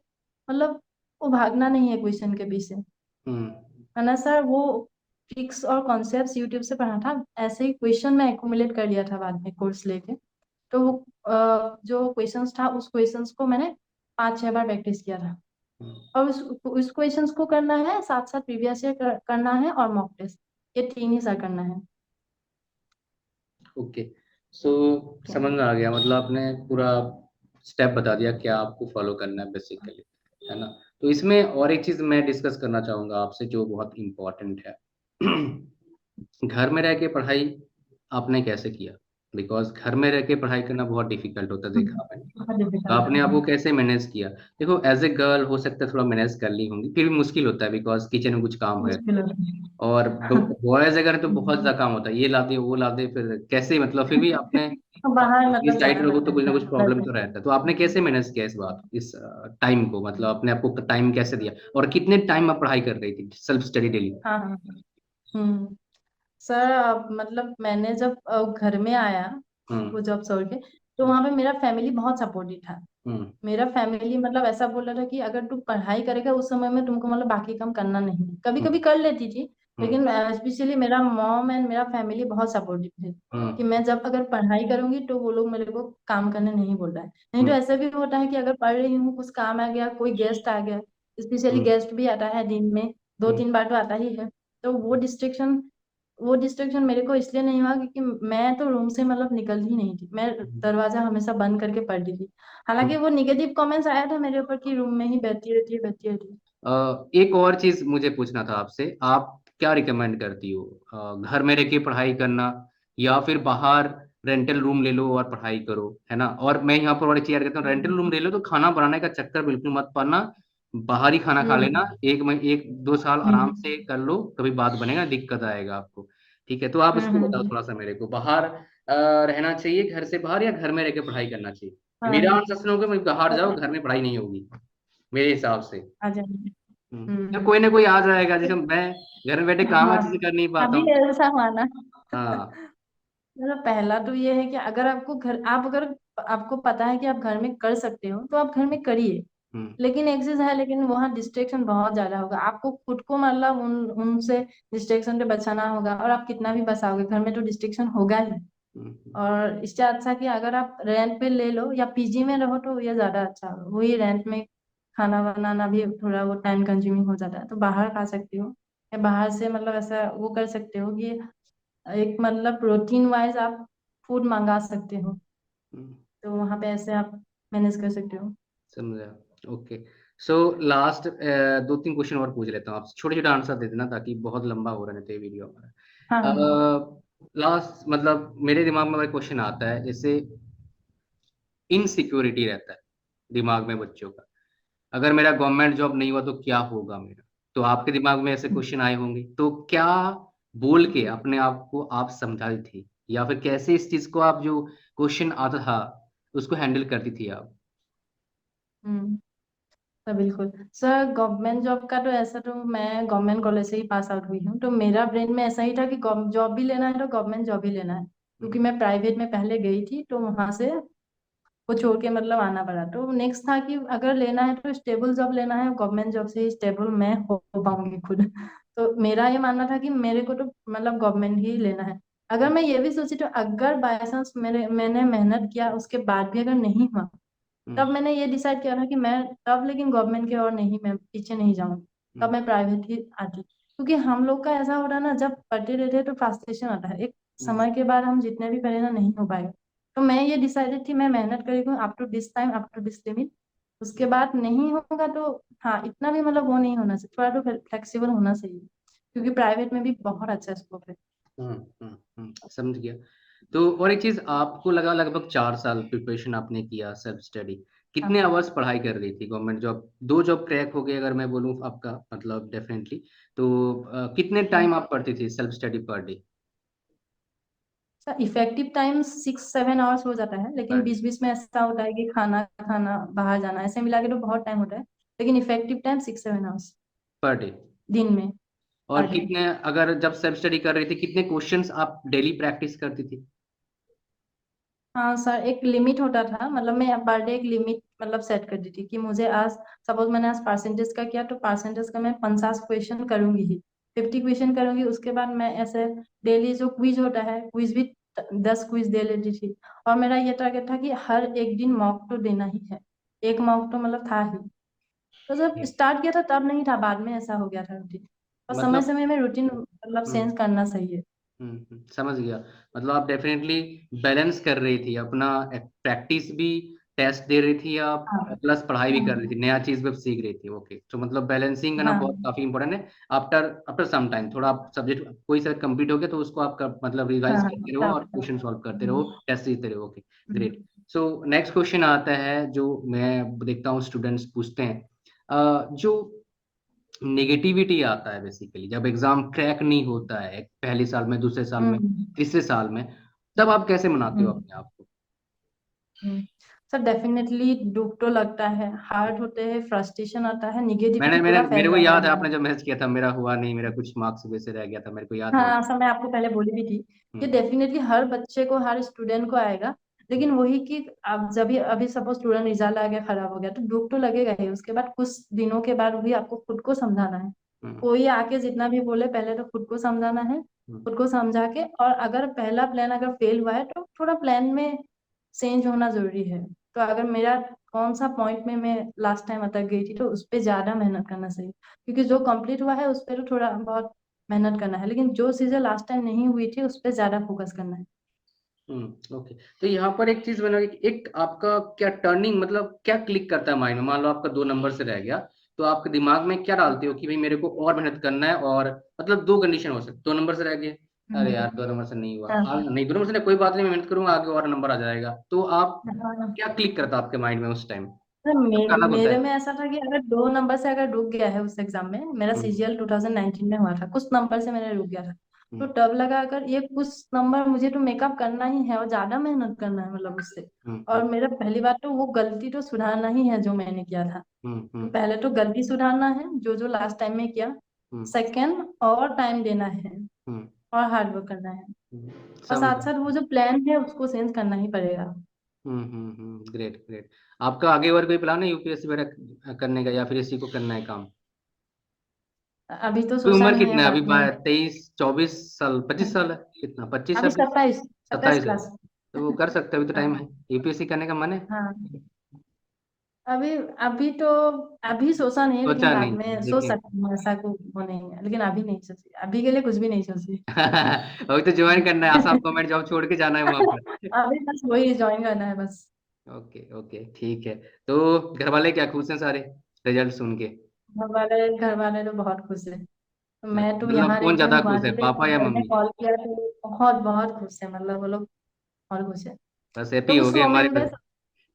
S2: मतलब वो भागना नहीं है क्वेश्चन के पीछे।
S1: हम्म।
S2: है ना सर, वो ट्रिक्स और कॉन्सेप्ट्स यूट्यूब से पढ़ा था, ऐसे ही क्वेश्चन मैं एक्यूमुलेट कर लिया था बाद में कोर्स लेके। तो वो जो क्वेश्चंस था उस क्वेश्चंस को मैंने 5-6 बार प्रैक्टिस किया था।
S1: हम्म।
S2: और उस क्वेश्चंस को करना है, साथ साथ प्रीवियस ईयर करना है और मॉक टेस्ट, ये 3 ही सर करना है।
S1: ओके। सो समझ में आ गया, मतलब आपने पूरा स्टेप बता दिया क्या आपको फॉलो करना है बेसिकली, है ना। तो इसमें और एक चीज मैं डिस्कस करना चाहूंगा आपसे जो बहुत इम्पोर्टेंट है। घर में रह के पढ़ाई आपने कैसे किया? बिकॉज घर में रह के पढ़ाई करना बहुत डिफिकल्ट होता है, देखा मैंने।
S2: बहुत
S1: तो
S2: डिफिकल्ट
S1: आपने
S2: है।
S1: आपको कैसे मैनेज किया? देखो एज ए गर्ल हो सकता है थोड़ा मैनेज कर ली होंगी, फिर भी मुश्किल होता है बिकॉज किचन में कुछ काम हो
S2: मुश्किल
S1: जाता
S2: होता
S1: है। और बॉयज अगर तो बहुत ज्यादा काम होता है, ये ला दे वो ला दे, फिर कैसे मतलब फिर भी आपने
S2: है, बाहर
S1: अपनी
S2: मतलब
S1: साइड
S2: जाना
S1: रहो तो
S2: पड़ता
S1: कुछ ना कुछ
S2: है
S1: प्रॉब्लम
S2: वैसे।
S1: तो रहता है। तो आपने कैसे मैनेज किया इस टाइम को, मतलब अपने आपको टाइम कैसे दिया और कितने टाइम आप पढ़ाई कर रही थी सेल्फ स्टडी डेली?
S2: हाँ हाँ। हम्म। सर मतलब मैंने जब घर में आया
S1: हम्म।
S2: वो जॉब छोड़ के, तो वहां पे मेरा फैमिली बहुत सपोर्टिव था।
S1: हम्म।
S2: मेरा फैमिली मतलब ऐसा बोल रहा था कि अगर तू पढ़ाई करेगा उस समय में तुमको मतलब बाकी काम करना नहीं है, कभी
S1: हम्म।
S2: कभी कर लेती थी।
S1: हम्म।
S2: लेकिन स्पेशली मेरा मॉम एंड मेरा फैमिली बहुत सपोर्टिव थे
S1: हम्म।
S2: कि मैं जब अगर पढ़ाई करूंगी तो वो लोग मेरे को काम करने नहीं बोल रहा है। नहीं तो
S1: हम्म।
S2: ऐसा भी होता है कि अगर पढ़ रही हूँ, कुछ काम आ गया, कोई गेस्ट आ गया, स्पेशली
S1: हम्म।
S2: गेस्ट भी आता है दिन में, दो
S1: हम्म।
S2: तीन बार तो आता ही है। तो वो डिस्ट्रक्शन मेरे को इसलिए नहीं हुआ क्योंकि मैं तो रूम से मतलब निकल ही नहीं थी, मैं दरवाजा हमेशा बंद करके पढ़ती थी। हालांकि
S1: हम्म।
S2: वो निगेटिव कमेंट्स आया था मेरे ऊपर कि रूम में ही बैठी रहती है, बैठी रहती है।
S1: एक और चीज मुझे पूछना था आपसे, आप क्या रिकमेंड करती हो, घर में रह के पढ़ाई करना या फिर बाहर रेंटल रूम ले लो और पढ़ाई करो, है ना? और मैं यहाँ पर बड़ी चीज कहता हूँ, रेंटल रूम ले लो तो खाना बनाने का चक्कर बिल्कुल मत पड़ना, बाहर ही खाना खा लेना।
S2: हम्म।
S1: 1-2 साल आराम से
S2: हम्म।
S1: कर लो, कभी बात बनेगा, दिक्कत आएगा आपको। ठीक है, तो आप इसको बताओ
S2: हम्म।
S1: थोड़ा सा मेरे को, बाहर रहना चाहिए घर से बाहर या घर में रह के पढ़ाई करना चाहिए? मेरा
S2: हाँ।
S1: आंसर होगा मैं बाहर जाओ,
S2: पता
S1: घर में पढ़ाई नहीं होगी मेरे हिसाब से।
S2: आ जाएंगे।
S1: या कोई ना कोई आ जाएगा, जैसे मैं घर में बैठे काम
S2: हाँ,
S1: अच्छे से कर नहीं पाता
S2: अभी
S1: हूँ।
S2: ऐसा माना।
S1: हाँ,
S2: मतलब पहला तो ये है कि अगर आपको घर आप अगर आपको पता है कि आप घर में कर सकते हो तो आप घर में करिए।
S1: हम्म।
S2: लेकिन एक चीज है, लेकिन वहाँ डिस्ट्रेक्शन बहुत ज्यादा होगा, आपको खुद को मतलब उनसे डिस्ट्रेक्शन से बचाना होगा, और आप कितना भी बचाओगे घर में तो डिस्ट्रेक्शन होगा ही।
S1: हम्म।
S2: और इससे अच्छा कि अगर आप रेंट पे ले लो या पीजी में रहो तो ये ज्यादा अच्छा होगा। वही रेंट में खाना बनाना भी थोड़ा वो टाइम कंज्यूमिंग हो जाता है, तो बाहर खा सकते हो, या बाहर से मतलब ऐसा वो कर सकते हो कि एक मतलब प्रोटीन वाइज आप फूड मंगा सकते हो,
S1: हम्म।
S2: तो वहां पे ऐसे आप मैनेज कर सकते हो।
S1: समझा। ओके। सो लास्ट 2-3 क्वेश्चन और पूछ लेता हूँ आपसे, छोटे छोटे आंसर दे देना ताकि बहुत लंबा हो रहा है तो ये वीडियो
S2: हाँ हाँ।
S1: हमारा। लास्ट मतलब मेरे दिमाग में एक क्वेश्चन आता है, जैसे इनसिक्योरिटी रहता है दिमाग में बच्चों का, अगर मेरा गवर्नमेंट जॉब नहीं हुआ तो क्या होगा मेरा। तो आपके दिमाग में ऐसे क्वेश्चन आए होंगे, तो क्या बोल के अपने आप को आप समझाती थी, या फिर कैसे इस चीज को आप जो क्वेश्चन आता था उसको हैंडल करती थी आप।
S2: हम्म। तो बिल्कुल सर, गवर्नमेंट जॉब का तो ऐसा, तो मैं गवर्नमेंट कॉलेज से ही पास आउट हुई हूँ, तो मेरा ब्रेन में ऐसा ही था कि जॉब भी लेना है तो गवर्नमेंट जॉब ही लेना है, क्योंकि
S1: हम्म।
S2: मैं प्राइवेट में पहले गई थी तो वहां से वो छोड़ के मतलब आना पड़ा। तो नेक्स्ट था कि अगर लेना है तो स्टेबल जॉब लेना है, गवर्नमेंट जॉब से ही स्टेबल मैं हो पाऊंगी खुद। तो मेरा ये मानना था कि मेरे को तो मतलब गवर्नमेंट ही लेना है। अगर मैं ये भी सोची तो अगर बाय चांस मैंने मेहनत किया उसके बाद भी अगर नहीं हुआ,
S1: हम्म।
S2: तब मैंने ये डिसाइड किया था कि मैं तब लेकिन गवर्नमेंट के और नहीं, मैं पीछे नहीं जाऊंगी, तब
S1: हम्म।
S2: मैं प्राइवेट ही आती। क्योंकि हम लोग का ऐसा हो रहा है ना, जब पढ़ते रहते हैं तो फ्रस्ट्रेशन आता है, एक
S1: हम्म।
S2: समय के बाद हम जितने भी करें ना नहीं हो पाएगा। तो मैं ये डिसाइडेड थी मैं मेहनत करेगी up to this time, up to this limit, उसके बाद नहीं होगा तो हाँ, इतना भी मतलब वो नहीं होना चाहिए, थोड़ा तो फ्लेक्सिबल होना चाहिए, क्योंकि प्राइवेट में भी बहुत अच्छा स्कोप है।
S1: समझ गया। तो और एक चीज, आपको लगा लगभग 4 साल प्रिपरेशन आपने किया सेल्फ स्टडी,
S2: हाँ
S1: कितने आवर्स पढ़ाई कर रही थी। गवर्नमेंट जॉब 2 जॉब क्रैक हो गए अगर मैं बोलूँ आपका मतलब डेफिनेटली, तो कितने
S2: हाँ।
S1: टाइम आप पढ़ती थी self study per day.
S2: Sir effective time 6-7 hours हो जाता है, लेकिन
S1: पर डे।
S2: बीच बीच में ऐसा होता है कि खाना खाना बाहर जाना, ऐसे मिला के तो बहुत टाइम होता है, लेकिन effective time 6-7 hours
S1: per day.
S2: दिन में, पर
S1: और
S2: डे।
S1: कितने, अगर जब सेल्फ स्टडी कर रही थी कितने क्वेश्चंस आप डेली प्रैक्टिस करती थी।
S2: हाँ सर, एक लिमिट होता था, मतलब मैं पर डे एक लिमिट मतलब सेट कर दी थी कि मुझे आज सपोज मैंने आज परसेंटेज का किया तो परसेंटेज का मैं 50 क्वेश्चन करूंगी ही, 50 क्वेश्चन करूंगी। उसके बाद मैं ऐसे डेली जो क्विज होता है, क्विज भी 10 क्विज दे लेती थी। और मेरा ये टारगेट था कि हर एक दिन मॉक तो देना ही है, एक मॉक तो मतलब था ही। तो जब स्टार्ट किया था तब नहीं था, बाद में ऐसा हो गया था रूटीन, और समय
S1: मतलब
S2: समय में रूटीन मतलब चेंज करना सही है।
S1: समझ गया। मतलब आप डेफिनेटली बैलेंस कर रही थी अपना, प्रैक्टिस भी, टेस्ट दे रही थी आप,
S2: हाँ
S1: प्लस पढ़ाई भी कर रही
S2: हाँ
S1: थी, नया चीज भी सीख रही थी। ओके, तो मतलब बैलेंसिंग करना बहुत
S2: हाँ
S1: काफी इंपॉर्टेंट है। आफ्टर आफ्टर सम टाइम थोड़ा आप सब्जेक्ट कोई सा कंप्लीट हो गया तो उसको आप मतलब
S2: हाँ
S1: रिवाइज
S2: हाँ
S1: करते रहो और
S2: तब
S1: क्वेश्चन सॉल्व करते रहो,
S2: हम्म,
S1: टेस्ट देते रहो। ओके,
S2: हम्म,
S1: ग्रेट। सो नेक्स्ट क्वेश्चन आता है जो मैं देखता हूँ स्टूडेंट्स पूछते हैं, जो नेगेटिविटी आता है बेसिकली जब एग्जाम क्रैक नहीं होता है पहले साल में, दूसरे साल में,
S2: हम्म,
S1: तीसरे साल में, तब आप कैसे मनाते हो
S2: हम्म,
S1: अपने आप को।
S2: हम्म। सर डेफिनेटली दुख तो लगता है, हार्ड होते हैं, फ्रस्ट्रेशन आता है, निगेटिविटी
S1: मैंने मैंने
S2: पूरा
S1: मेरे
S2: फैल
S1: को
S2: जाता है
S1: याद है
S2: दिमाग
S1: आपने
S2: में।
S1: जब मैसेज किया था, मेरा हुआ नहीं, मेरा कुछ मार्क्स वैसे रह गया था, मेरे को याद है वो।
S2: हाँ सर, मैं आपको पहले बोली भी थी कि
S1: हम्म।
S2: डेफिनेटली हर बच्चे को, हर स्टूडेंट को आएगा। लेकिन वही कि अब जब भी अभी सपोज स्टूडेंट रिजल्ट आ गया, खराब हो गया, तो दुख तो लगेगा ही, उसके बाद कुछ दिनों के बाद वही आपको खुद को समझाना है।
S1: हम्म।
S2: कोई आके जितना भी बोले, पहले तो खुद को समझाना है,
S1: हम्म।
S2: खुद को समझा के, और अगर पहला प्लान अगर फेल हुआ है तो थोड़ा प्लान में चेंज होना जरूरी है। तो अगर मेरा कौन सा पॉइंट में मैं लास्ट टाइम अटक गई थी तो उस पर ज्यादा मेहनत करना चाहिए, क्योंकि जो कंप्लीट हुआ है उस पर तो थोड़ा बहुत मेहनत करना है, लेकिन जो चीजें लास्ट टाइम नहीं हुई थी उस पर ज्यादा फोकस करना है।
S1: ओके। तो यहाँ पर एक चीज बना कि एक आपका क्या टर्निंग, मतलब क्या क्लिक करता है माइंड में, मान लो आपका 2 नंबर से रह गया, तो आपके दिमाग में क्या डालते हो कि भाई मेरे को और मेहनत करना है, और मतलब दो कंडीशन हो सकती, 2 नंबर से रह गए, अरे यार
S2: हम्म,
S1: 2 नंबर से नहीं हुआ,
S2: हाँ
S1: नहीं 2 नंबर से नहीं, कोई बात नहीं, मैं मेहनत करूंगा आगे और नंबर आ जाएगा, तो आप
S2: हाँ।
S1: क्या क्लिक करता आपके माइंड में उस टाइम,
S2: तो
S1: क्या अलग होता
S2: मेरे
S1: है।
S2: में ऐसा था कि अगर 2 नंबर से अगर रुक गया है उस एग्जाम में, मेरा
S1: हम्म।
S2: सीजीएल 2019 में हुआ था, कुछ नंबर से मैंने रुक गया था, तो
S1: हम्म।
S2: तब लगा अगर ये कुछ नंबर मुझे तो मेकअप करना ही है और ज्यादा मेहनत करना है मतलब उससे।
S1: हम्म।
S2: और मेरा पहली बात तो वो गलती तो सुधारना ही है जो मैंने किया था,
S1: हम्म।
S2: तो
S1: हम्म।
S2: पहले तो गलती सुधारना है जो जो लास्ट टाइम में किया।
S1: हम्म।
S2: सेकंड, और टाइम देना है,
S1: हम्म।
S2: और हार्ड वर्क करना है। और
S1: समझ
S2: साथ साथ वो जो प्लान है उसको चेंज करना ही पड़ेगा।
S1: Great great. आपका आगे और कोई प्लान है यूपीएससी वगैरह करने का, या फिर इसी को करना है काम?
S2: अभी तो
S1: अभी
S2: सोचा
S1: उम्र
S2: नहीं है
S1: कितना है अभी?
S2: बाद में।
S1: 23 24 साल, 25 साल है? कितना, 25 है
S2: अभी
S1: अभी?
S2: 27, 27
S1: 27 है
S2: क्लास।
S1: तो वो कर सकते हो, अभी तो टाइम
S2: हाँ
S1: है। यूपीएससी करने का मन है?
S2: हाँ। अभी अभी तो अभी सोचा नहीं है, लेकिन
S1: सोचा
S2: बाद
S1: नहीं
S2: में सोच
S1: लेकिन
S2: सकती हूँ, ऐसा को वो नहीं है, लेकिन अभी नहीं सोची, अभी के लिए कुछ भी नहीं सोची।
S1: अभी तो ज्वाइन करना है, आसाम गवर्नमेंट जॉब छोड़ के जाना है वहां पर।
S2: अभी बस वही ज्वाइन करना है बस।
S1: ओके ओके ठीक है। तो घर वाले क्या खुश हैं सारे रिजल्ट सुन के?
S2: घर वाले तो बहुत खुश है। मैं तो
S1: मतलब
S2: यहाँ
S1: कौन
S2: रहती हूँ
S1: ज्यादा खुश है,
S2: गुवाहाटी पे,
S1: पापा या
S2: घर में
S1: मम्मी?
S2: कॉल किया तो बहुत बहुत खुश है, मतलब वो लोग बहुत खुश है।
S1: बस हैप्पी
S2: तो
S1: हो
S2: उस
S1: गए हमारे
S2: मोमेंट पे,
S1: बस।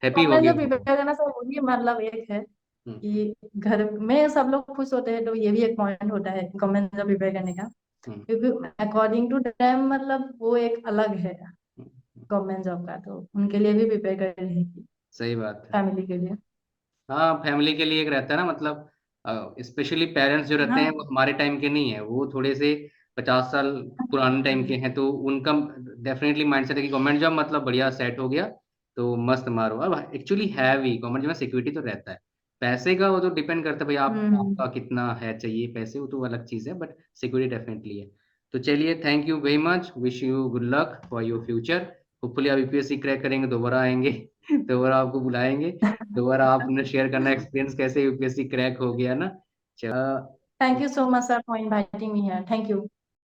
S1: हैप्पी हो
S2: मोमेंट
S1: गए
S2: जो
S1: वो तो।
S2: प्रिपेयर करना सब वही मतलब एक है
S1: हम्म,
S2: कि घर में सब लोग खुश होते हैं, तो ये भी एक पॉइंट होता है गवर्नमेंट जॉब प्रिपेयर करने का।
S1: हम्म,
S2: क्योंकि अकॉर्डिंग टू टाइम मतलब वो एक अलग है
S1: हम्म।
S2: गवर्नमेंट जॉब का, तो उनके लिए भी प्रिपेयर कर रही थी,
S1: सही बात है।
S2: फैमिली के लिए।
S1: हाँ फैमिली के लिए एक रहता है ना, मतलब स्पेशली पेरेंट्स जो रहते हैं
S2: हाँ
S1: वो हमारे टाइम के नहीं है, वो थोड़े से 50 साल पुराने टाइम के हैं, तो उनका डेफिनेटली माइंडसेट है कि गवर्नमेंट जॉब मतलब बढ़िया सेट हो गया तो मस्त मारो। अब एक्चुअली है भी गवर्नमेंट जॉब में सिक्योरिटी तो रहता है। पैसे का वो तो डिपेंड करता है भाई,
S2: हम्म।
S1: आपका कितना है चाहिए पैसे, वो तो अलग चीज़ है, बट सिक्योरिटी डेफिनेटली है। तो चलिए, thank you very much, wish you good luck for your future. Hopefully आप यूपीएससी क्रैक करेंगे, दोबारा आएंगे दोबारा आपको बुलाएंगे, दोबारा आपने शेयर करना एक्सपीरियंस कैसे यूपीएससी क्रैक हो गया ना। चलो
S2: thank you so much sir for inviting me here, thank you.